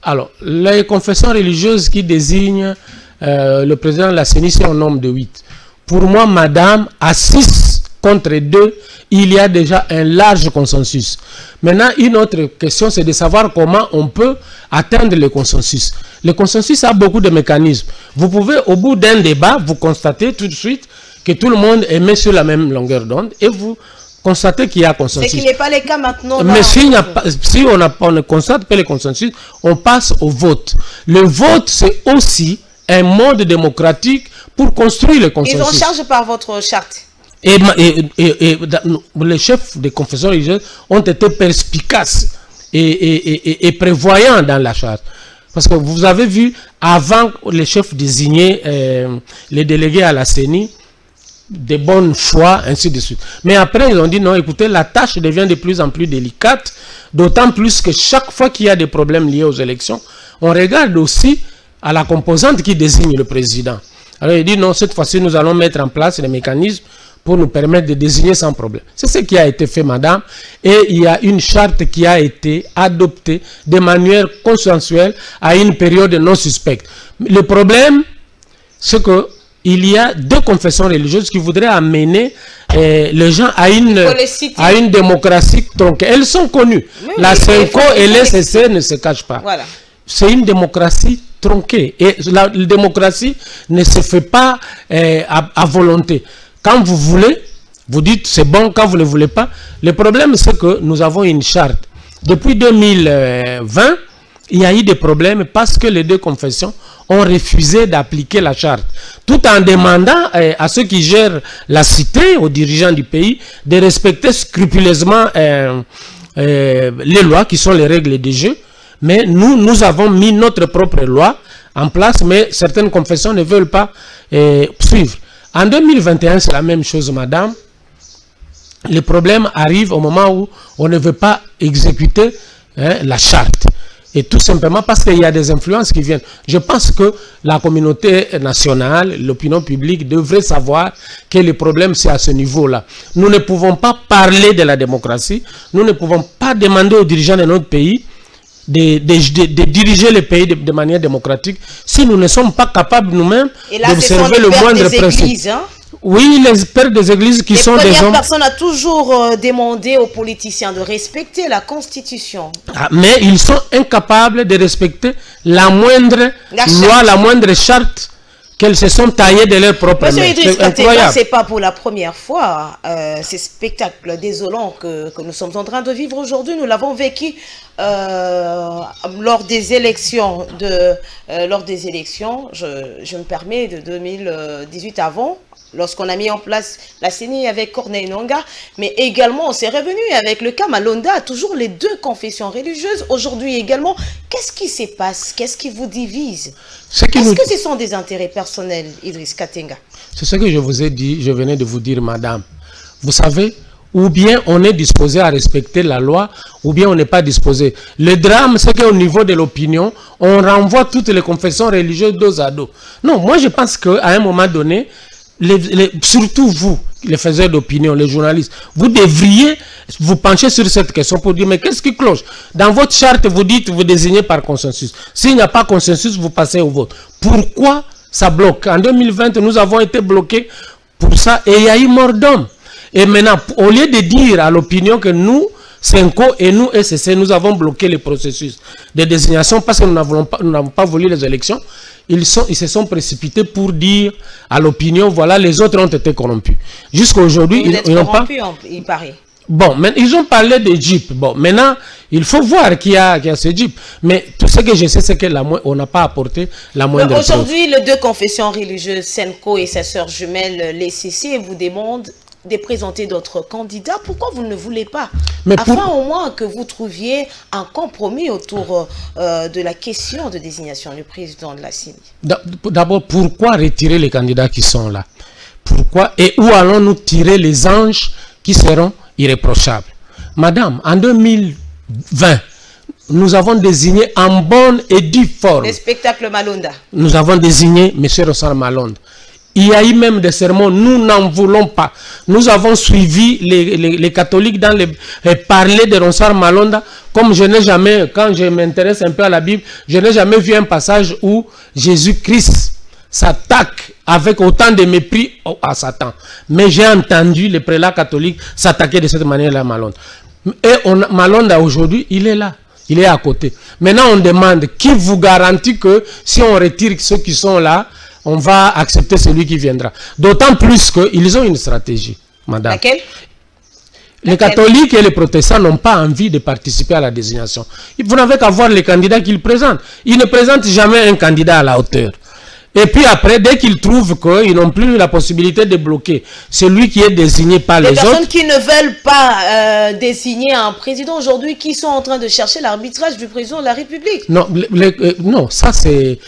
Alors, les confessions religieuses qui désignent le président de la CENI, c'est un nombre de 8. Pour moi, madame, à 6 contre 2, il y a déjà un large consensus. Maintenant, une autre question, c'est de savoir comment on peut atteindre le consensus. Le consensus a beaucoup de mécanismes. Vous pouvez, au bout d'un débat, vous constatez tout de suite que tout le monde est mis sur la même longueur d'onde et vous constatez qu'il y a consensus. C'est qui n'est pas le cas maintenant. Mais si on ne constate pas le consensus, on passe au vote. Le vote, c'est aussi un mode démocratique pour construire le consensus. Ils ont charge par votre charte. Et les chefs des confessions religieuses ont été perspicaces et prévoyants dans la charte. Parce que vous avez vu, avant les chefs désignaient les délégués à la CENI, de bonne foi, ainsi de suite. Mais après, ils ont dit non, écoutez, la tâche devient de plus en plus délicate, d'autant plus que chaque fois qu'il y a des problèmes liés aux élections, on regarde aussi à la composante qui désigne le président. Alors il dit non, cette fois-ci, nous allons mettre en place les mécanismes pour nous permettre de désigner sans problème. C'est ce qui a été fait, madame, et il y a une charte qui a été adoptée de manière consensuelle à une période non suspecte. Le problème, c'est que il y a 2 confessions religieuses qui voudraient amener les gens à une démocratie tronquée. Elles sont connues. Oui, la CENCO et l'SSC ne se cachent pas. Voilà. C'est une démocratie tronquée. Et la démocratie ne se fait pas à volonté. Quand vous voulez, vous dites c'est bon. Quand vous ne voulez pas. Le problème, c'est que nous avons une charte. Depuis 2020, il y a eu des problèmes parce que les 2 confessions ont refusé d'appliquer la charte, tout en demandant à ceux qui gèrent la cité, aux dirigeants du pays, de respecter scrupuleusement les lois qui sont les règles du jeu. Mais nous avons mis notre propre loi en place, mais certaines confessions ne veulent pas suivre. En 2021, c'est la même chose, madame. Les problèmes arrivent au moment où on ne veut pas exécuter la charte. Et tout simplement parce qu'il y a des influences qui viennent. Je pense que la communauté nationale, l'opinion publique devrait savoir que le problème c'est à ce niveau-là. Nous ne pouvons pas parler de la démocratie, nous ne pouvons pas demander aux dirigeants de notre pays de diriger le pays de manière démocratique si nous ne sommes pas capables nous-mêmes d'observer le moindre principe. Oui, les pères des églises qui sont des hommes... La première personne a toujours demandé aux politiciens de respecter la Constitution. Ah, mais ils sont incapables de respecter la moindre loi, la moindre charte qu'elles se sont taillées de leur propre main. C'est incroyable. C'est pas pour la première fois. Ces spectacles désolants que nous sommes en train de vivre aujourd'hui, nous l'avons vécu lors des élections. Je me permets, de 2018 avant, lorsqu'on a mis en place la CENI avec Corneille Nangaa, mais également on s'est revenu avec le cas Malonda, toujours les deux confessions religieuses. Aujourd'hui également, qu'est-ce qui se passe? Qu'est-ce qui vous divise? Est-ce que ce sont des intérêts personnels, Idriss Katenga? C'est ce que je vous ai dit, je venais de vous dire, madame. Vous savez, ou bien on est disposé à respecter la loi, ou bien on n'est pas disposé. Le drame, c'est qu'au niveau de l'opinion, on renvoie toutes les confessions religieuses dos à dos. Non, moi je pense qu'à un moment donné, surtout vous, les faiseurs d'opinion, les journalistes, vous devriez vous pencher sur cette question pour dire, mais qu'est-ce qui cloche? Dans votre charte, vous dites, vous désignez par consensus. S'il n'y a pas consensus, vous passez au vote. Pourquoi ça bloque? En 2020, nous avons été bloqués pour ça et il y a eu mort d'homme. Et maintenant, au lieu de dire à l'opinion que nous, Senko et nous, SCC, nous avons bloqué le processus de désignation parce que nous n'avons pas voulu les élections, ils se sont précipités pour dire à l'opinion, voilà, les autres ont été corrompus. Jusqu'à aujourd'hui, ils n'ont pas... il paraît. Bon, mais ils ont parlé de Jeep. Bon, maintenant, il faut voir qu'il y a ce Jeep. Mais tout ce que je sais, c'est qu'on n'a pas apporté la moindre preuve. Aujourd'hui, les deux confessions religieuses, Senko et sa sœur jumelle, les CC, vous demandent de présenter d'autres candidats. Pourquoi vous ne voulez pas? Afin au moins que vous trouviez un compromis autour de la question de désignation du président de la CENI. D'abord, pourquoi retirer les candidats qui sont là? Pourquoi? Et où allons-nous tirer les anges qui seront irréprochables? Madame, en 2020, nous avons désigné en bonne et due forme. Le spectacle Malonda. Nous avons désigné M. Ronsard Malonda. Il y a eu même des sermons, nous n'en voulons pas. Nous avons suivi les catholiques dans les parler de Ronsard Malonda, comme je n'ai jamais, quand je m'intéresse un peu à la Bible, je n'ai jamais vu un passage où Jésus-Christ s'attaque avec autant de mépris à Satan. Mais j'ai entendu les prélats catholiques s'attaquer de cette manière-là à Malonda. Et Malonda aujourd'hui, il est là. Il est à côté. Maintenant, on demande qui vous garantit que si on retire ceux qui sont là, on va accepter celui qui viendra. D'autant plus qu'ils ont une stratégie, madame. Laquelle? Les catholiques et les protestants n'ont pas envie de participer à la désignation. Vous n'avez qu'à voir les candidats qu'ils présentent. Ils ne présentent jamais un candidat à la hauteur. Et puis après, dès qu'ils trouvent qu'ils n'ont plus la possibilité de bloquer celui qui est désigné par les autres... Les personnes qui ne veulent pas désigner un président aujourd'hui, qui sont en train de chercher l'arbitrage du président de la République. Non, non, ça c'est...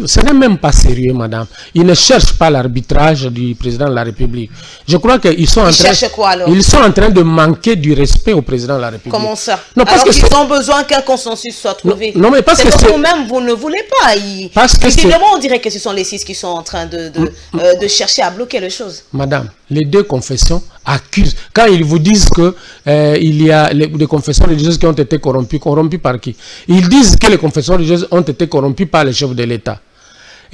Ce n'est même pas sérieux, madame. Ils ne cherchent pas l'arbitrage du président de la République. Je crois qu'ils sont ils sont en train de manquer du respect au président de la République. Comment ça? Non, parce alors qu'ils ont besoin qu'un consensus soit trouvé. Non, mais parce que vous-même, vous ne voulez pas. Évidemment, on dirait que ce sont les six qui sont en train de chercher à bloquer les choses. Madame, les deux confessions accusent. Quand ils vous disent que il y a des confessions religieuses qui ont été corrompues par qui? Ils disent que les confessions religieuses ont été corrompues par les chefs de l'État.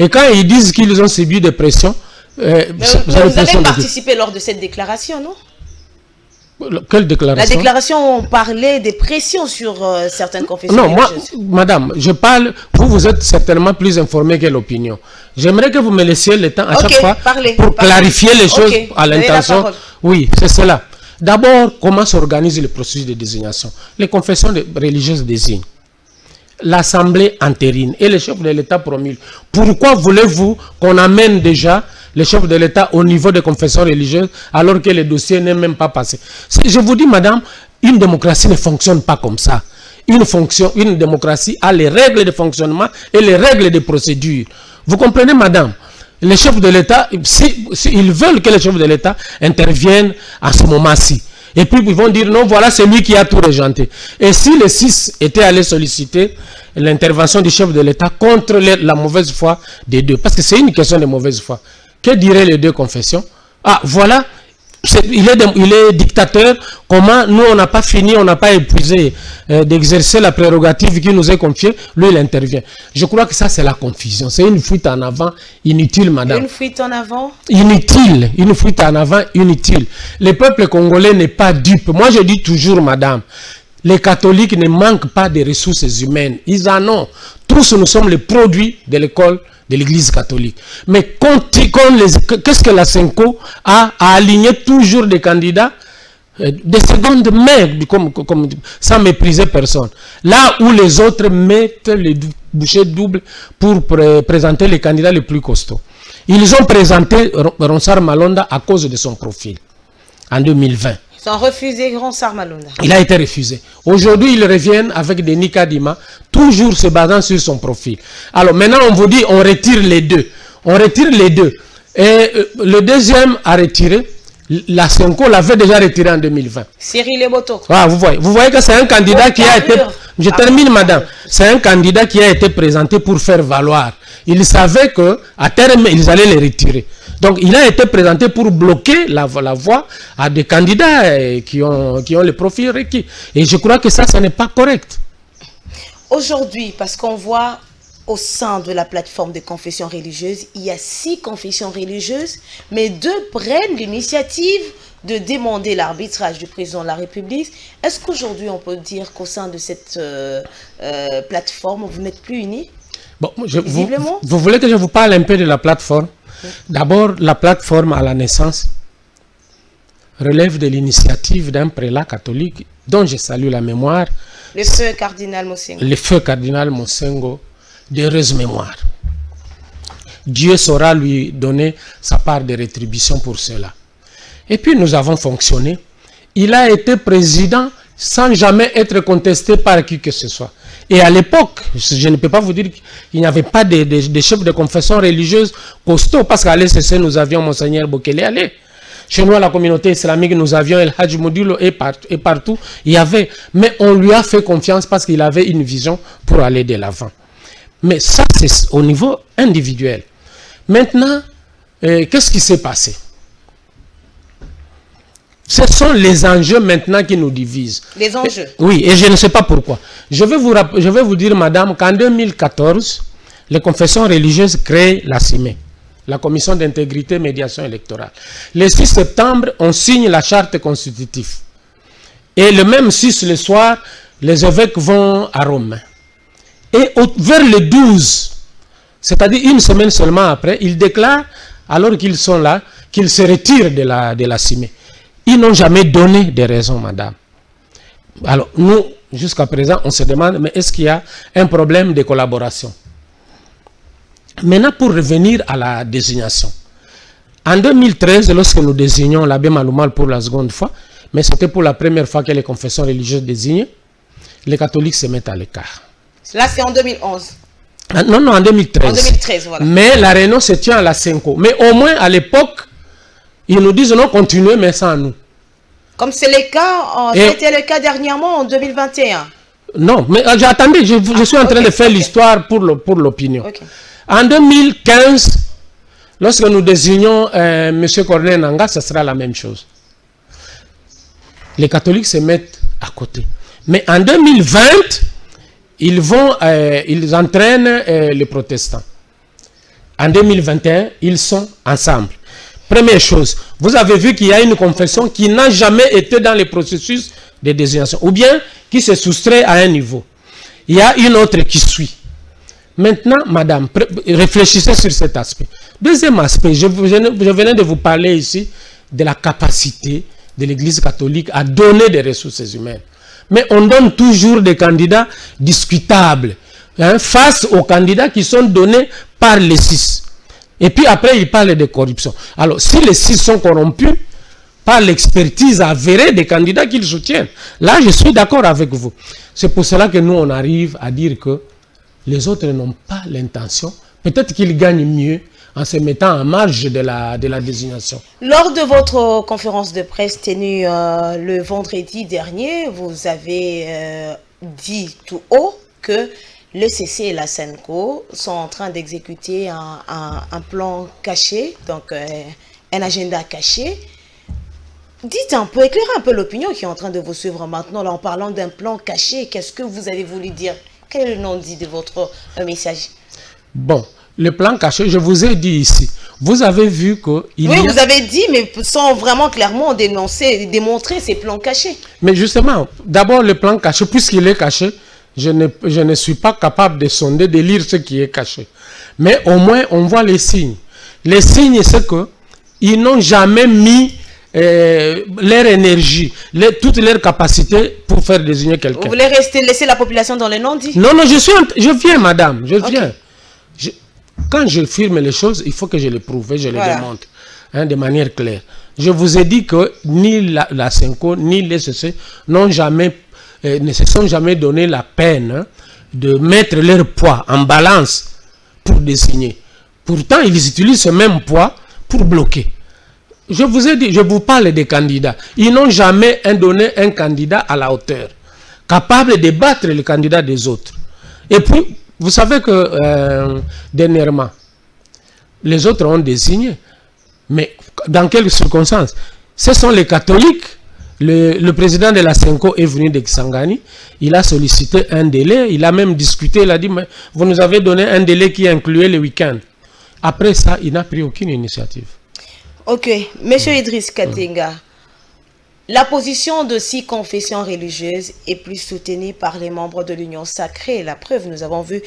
Et quand ils disent qu'ils ont subi des pressions... vous avez participé lors de cette déclaration, non? Quelle déclaration? La déclaration, on parlait des pressions sur certaines confessions. Non, moi, madame, je parle... Vous êtes certainement plus informé que l'opinion. J'aimerais que vous me laissiez le temps à chaque fois pour clarifier les choses à l'intention. Oui, c'est cela. D'abord, comment s'organise le processus de désignation? Les confessions religieuses désignent. L'Assemblée entérine et les chefs de l'État promulguent. Pourquoi voulez-vous qu'on amène déjà les chefs de l'État au niveau des confessions religieuses alors que le dossier n'est même pas passé? Je vous dis, madame, une démocratie ne fonctionne pas comme ça. Une démocratie a les règles de fonctionnement et les règles de procédure. Vous comprenez, madame? Les chefs de l'État, ils veulent que les chefs de l'État interviennent à ce moment-ci. Et puis ils vont dire non, voilà, c'est lui qui a tout régenté. Et si les six étaient allés solliciter l'intervention du chef de l'État contre la mauvaise foi des deux, parce que c'est une question de mauvaise foi, que diraient les deux confessions? Ah, voilà, il est dictateur. Comment nous, on n'a pas fini, on n'a pas épuisé d'exercer la prérogative qui nous est confiée. Lui, il intervient. Je crois que ça, c'est la confusion. C'est une fuite en avant inutile, madame. Une fuite en avant? Inutile. Une fuite en avant inutile. Le peuple congolais n'est pas dupe. Moi, je dis toujours, madame, les catholiques ne manquent pas de ressources humaines. Ils en ont. Tous, nous sommes les produits de l'école de l'église catholique. Mais qu'est-ce que la Senko a aligné toujours des candidats de seconde main, sans mépriser personne. Là où les autres mettent les bouchées doubles pour présenter les candidats les plus costauds. Ils ont présenté Ronsard Malonda à cause de son profil en 2020. Ils ont refusé Ronsard Malonda. Il a été refusé. Aujourd'hui, ils reviennent avec des Nikadima, toujours se basant sur son profil. Alors maintenant, on vous dit, on retire les deux. On retire les deux. Et le deuxième a retiré. La Senko l'avait déjà retiré en 2020. Cyril Eboto. Ah, vous voyez que c'est un candidat qui a été... Je termine, madame. C'est un candidat qui a été présenté pour faire valoir. Il savait qu'à terme, ils allaient les retirer. Donc, il a été présenté pour bloquer la voie à des candidats qui ont le profil requis. Et je crois que ça n'est pas correct. Aujourd'hui, parce qu'on voit au sein de la plateforme de confessions religieuses, il y a 6 confessions religieuses, mais 2 prennent l'initiative de demander l'arbitrage du président de la République. Est-ce qu'aujourd'hui, on peut dire qu'au sein de cette plateforme, vous n'êtes plus unis? Bon, vous voulez que je vous parle un peu de la plateforme? D'abord, la plateforme à la naissance relève de l'initiative d'un prélat catholique dont je salue la mémoire. Le feu cardinal Mosengo. Le feu cardinal Mosengo, d'heureuse mémoire. Dieu saura lui donner sa part de rétribution pour cela. Et puis nous avons fonctionné. Il a été président sans jamais être contesté par qui que ce soit. Et à l'époque, je ne peux pas vous dire qu'il n'y avait pas de chefs de confession religieuse costauds, parce qu'à l'ECC, nous avions Monseigneur Bokele Allé. Chez nous, à la communauté islamique, nous avions El Hadj Modulo et partout, il y avait. Mais on lui a fait confiance parce qu'il avait une vision pour aller de l'avant. Mais ça, c'est au niveau individuel. Maintenant, qu'est-ce qui s'est passé? Ce sont les enjeux maintenant qui nous divisent. Les enjeux? Oui, et je ne sais pas pourquoi. Je vais vous dire, madame, qu'en 2014, les confessions religieuses créent la CIME, la Commission d'intégrité médiation électorale. Le 6 septembre, on signe la charte constitutive. Et le même 6 le soir, les évêques vont à Rome. Et vers le 12, c'est-à-dire une semaine seulement après, ils déclarent, alors qu'ils sont là, qu'ils se retirent de la CIME. Ils n'ont jamais donné de raisons, madame. Alors, nous, jusqu'à présent, on se demande, mais est-ce qu'il y a un problème de collaboration? Maintenant, pour revenir à la désignation. En 2013, lorsque nous désignons l'abbé Maloumal pour la seconde fois, mais c'était pour la première fois que les confessions religieuses désignées, les catholiques se mettent à l'écart. Là, c'est en 2011. Non, en 2013. En 2013, voilà. Mais la réunion se tient à la Senko. Mais au moins, à l'époque, ils nous disent non, continuez, mais sans nous. Comme c'est le cas, c'était le cas dernièrement en 2021. Non, mais attendez, je suis en train de faire l'histoire pour l'opinion. En 2015, lorsque nous désignons M. Corneille Nangaa, ce sera la même chose. Les catholiques se mettent à côté. Mais en 2020, ils entraînent les protestants. En 2021, ils sont ensemble. Première chose, vous avez vu qu'il y a une confession qui n'a jamais été dans le processus de désignation, ou bien qui se soustrait à un niveau. Il y a une autre qui suit. Maintenant, madame, réfléchissez sur cet aspect. Deuxième aspect, je venais de vous parler ici de la capacité de l'Église catholique à donner des ressources humaines. Mais on donne toujours des candidats discutables face aux candidats qui sont donnés par les 6. Et puis après, il parle de corruption. Alors, si les 6 sont corrompus par l'expertise avérée des candidats qu'ils soutiennent, là, je suis d'accord avec vous. C'est pour cela que nous, on arrive à dire que les autres n'ont pas l'intention. Peut-être qu'ils gagnent mieux en se mettant en marge de la désignation. Lors de votre conférence de presse tenue le vendredi dernier, vous avez dit tout haut que le CC et la Senko sont en train d'exécuter un plan caché, donc un agenda caché. Dites un peu, éclairez un peu l'opinion qui est en train de vous suivre maintenant, là, en parlant d'un plan caché. Qu'est-ce que vous avez voulu dire? Quel est le nom dit de votre message? Bon, le plan caché, je vous ai dit ici. Vous avez vu que... vous avez dit, mais sans vraiment clairement démontrer ces plans cachés. Mais justement, d'abord le plan caché, puisqu'il est caché, je ne suis pas capable de sonder, de lire ce qui est caché. Mais au moins, on voit les signes. Les signes, c'est qu'ils n'ont jamais mis leur énergie, toute leur capacité pour faire désigner quelqu'un. Vous voulez laisser la population dans le non-dit? Non, non, je viens, madame, je viens. Quand je firme les choses, il faut que je les prouve et je les démontre de manière claire. Je vous ai dit que ni la Senco, ni les CC ne se sont jamais donné la peine de mettre leur poids en balance pour désigner. Pourtant, ils utilisent ce même poids pour bloquer. Je vous ai dit, je vous parle des candidats. Ils n'ont jamais donné un candidat à la hauteur, capable de battre les candidats des autres. Et puis, vous savez que dernièrement, les autres ont désigné. Mais dans quelles circonstances? Ce sont les catholiques. Le président de la Senco est venu de Kisangani. Il a sollicité un délai. Il a même discuté. Il a dit, mais vous nous avez donné un délai qui incluait le week-end. Après ça, il n'a pris aucune initiative. Ok. Monsieur Idriss Katenga, la position de 6 confessions religieuses est plus soutenue par les membres de l'Union sacrée. La preuve, nous avons vu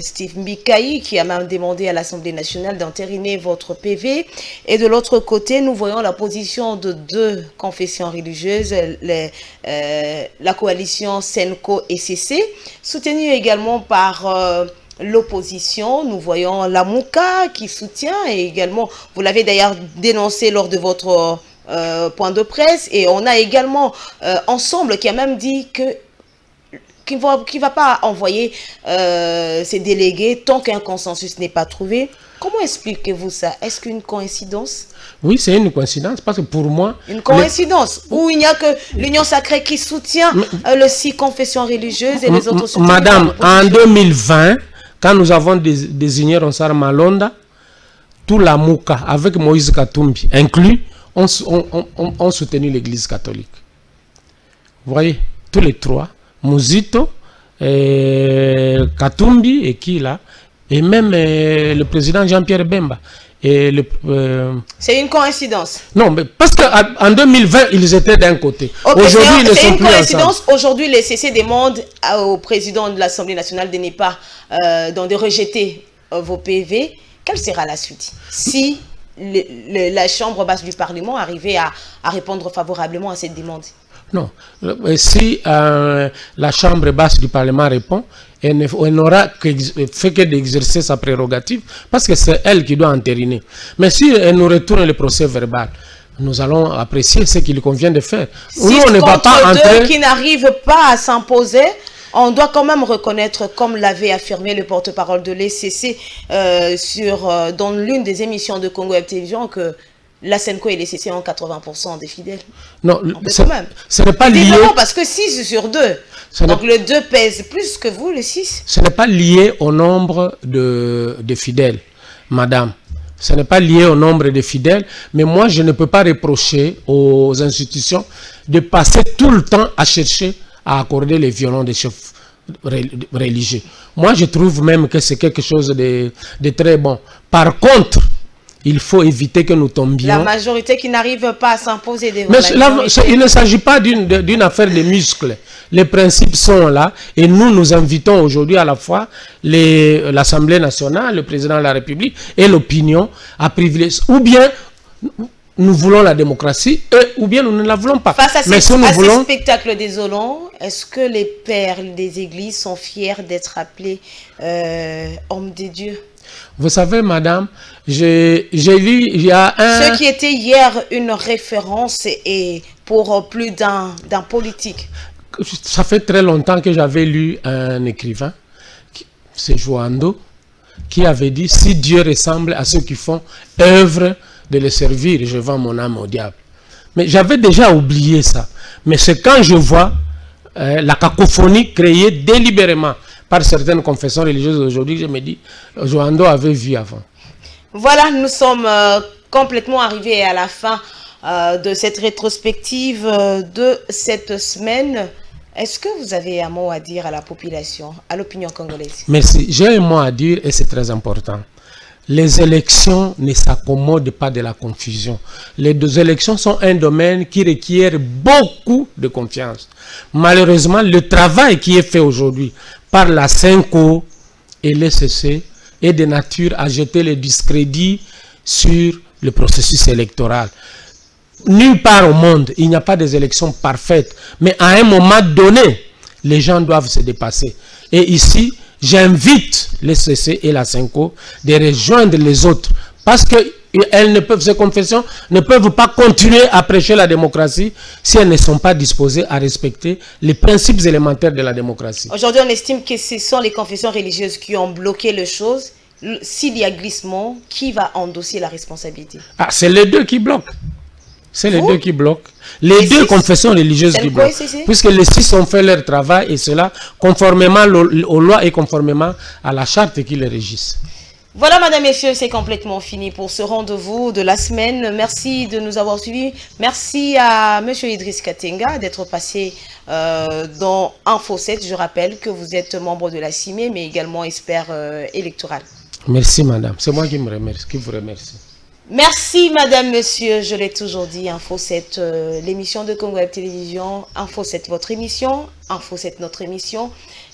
Steve Mbikaï qui a même demandé à l'Assemblée nationale d'entériner votre PV. Et de l'autre côté, nous voyons la position de 2 confessions religieuses, la coalition Senco et CC, soutenue également par... l'opposition. Nous voyons la Mouka qui soutient et également, vous l'avez d'ailleurs dénoncé lors de votre point de presse, et on a également Ensemble qui a même dit qu'il ne va pas envoyer ses délégués tant qu'un consensus n'est pas trouvé. Comment expliquez-vous ça? Est-ce qu'une coïncidence? Oui, c'est une coïncidence parce que pour moi... Une coïncidence où il n'y a que l'Union sacrée qui soutient les 6 confessions religieuses et les autres soutiennent. Madame, en 2020, quand nous avons désigné Ronsard Malonda, tout la Mouka, avec Moïse Katumbi inclus, ont soutenu l'Église catholique. Vous voyez, tous les 3, Mouzito, Katumbi et qui là, et même le président Jean-Pierre Bemba. C'est une coïncidence? Non, mais parce qu'en 2020, ils étaient d'un côté. Okay, aujourd'hui, ils ne sont plus ensemble. Aujourd'hui, les CC demandent au président de l'Assemblée nationale de ne pas de rejeter vos PV. Quelle sera la suite si la Chambre basse du Parlement arrivait à répondre favorablement à cette demande? Non. Si la Chambre basse du Parlement répond, elle n'aura fait que d'exercer sa prérogative parce que c'est elle qui doit entériner. Mais si elle nous retourne le procès verbal, nous allons apprécier ce qu'il convient de faire. Si nous, on ne va pas entrer... qui n'arrivent pas à s'imposer, on doit quand même reconnaître, comme l'avait affirmé le porte-parole de l'ECC dans l'une des émissions de Congo Web Télévision, que la Senco et les CC ont 80% des fidèles. Non, ce n'est pas lié... Parce que 6 sur 2. Donc le 2 pèse plus que vous, le 6. Ce n'est pas lié au nombre de fidèles, madame. Ce n'est pas lié au nombre de fidèles. Mais moi, je ne peux pas reprocher aux institutions de passer tout le temps à chercher à accorder les violons des chefs religieux. Moi, je trouve même que c'est quelque chose de très bon. Par contre, il faut éviter que nous tombions... La majorité qui n'arrive pas à s'imposer devant il ne s'agit pas d'une affaire de muscles. Les principes sont là et nous invitons aujourd'hui à la fois l'Assemblée nationale, le président de la République et l'opinion à privilégier. Ou bien nous voulons la démocratie ou bien nous ne la voulons pas. Face à ces spectacles désolants, est-ce que les pères des églises sont fiers d'être appelés hommes de Dieu? Vous savez, madame, j'ai lu, il y a Ce qui était hier une référence et pour plus d'un politique. Ça fait très longtemps que j'avais lu un écrivain, c'est Joando, qui avait dit « Si Dieu ressemble à ceux qui font œuvre de le servir, je vends mon âme au diable. » Mais j'avais déjà oublié ça. Mais c'est quand je vois la cacophonie créée délibérément par certaines confessions religieuses aujourd'hui, je me dis, Joando avait vu avant. Voilà, nous sommes complètement arrivés à la fin de cette rétrospective de cette semaine. Est-ce que vous avez un mot à dire à la population, à l'opinion congolaise? Merci. J'ai un mot à dire et c'est très important. Les élections ne s'accommodent pas de la confusion. Les deux élections sont un domaine qui requiert beaucoup de confiance. Malheureusement, le travail qui est fait aujourd'hui par la CENCO et l'ECC est de nature à jeter le discrédit sur le processus électoral. Nulle part au monde, il n'y a pas des élections parfaites. Mais à un moment donné, les gens doivent se dépasser. Et ici, j'invite les CC et la CENCO de rejoindre les autres. Parce que ces confessions ne peuvent pas continuer à prêcher la démocratie si elles ne sont pas disposées à respecter les principes élémentaires de la démocratie. Aujourd'hui, on estime que ce sont les confessions religieuses qui ont bloqué les choses. S'il y a glissement, qui va endosser la responsabilité? Ah, c'est les deux qui bloquent. C'est les deux qui bloquent. Les deux confessions religieuses qui bloquent. Puisque les 6 ont fait leur travail et cela conformément aux lois et conformément à la charte qui les régisse. Voilà, madame, messieurs, c'est complètement fini pour ce rendez-vous de la semaine. Merci de nous avoir suivis. Merci à monsieur Idriss Katenga d'être passé dans Info 7. Je rappelle que vous êtes membre de la CIME, mais également expert électoral. Merci, madame. C'est moi qui vous remercie. Merci, madame, monsieur. Je l'ai toujours dit, Info 7, l'émission de Congo Web Télévision. Info 7, votre émission. Info 7, notre émission.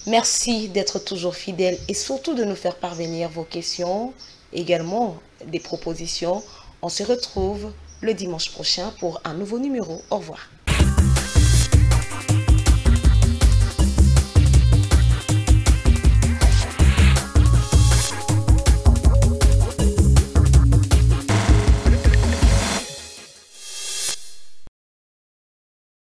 Merci d'être toujours fidèle et surtout de nous faire parvenir vos questions, également des propositions. On se retrouve le dimanche prochain pour un nouveau numéro. Au revoir.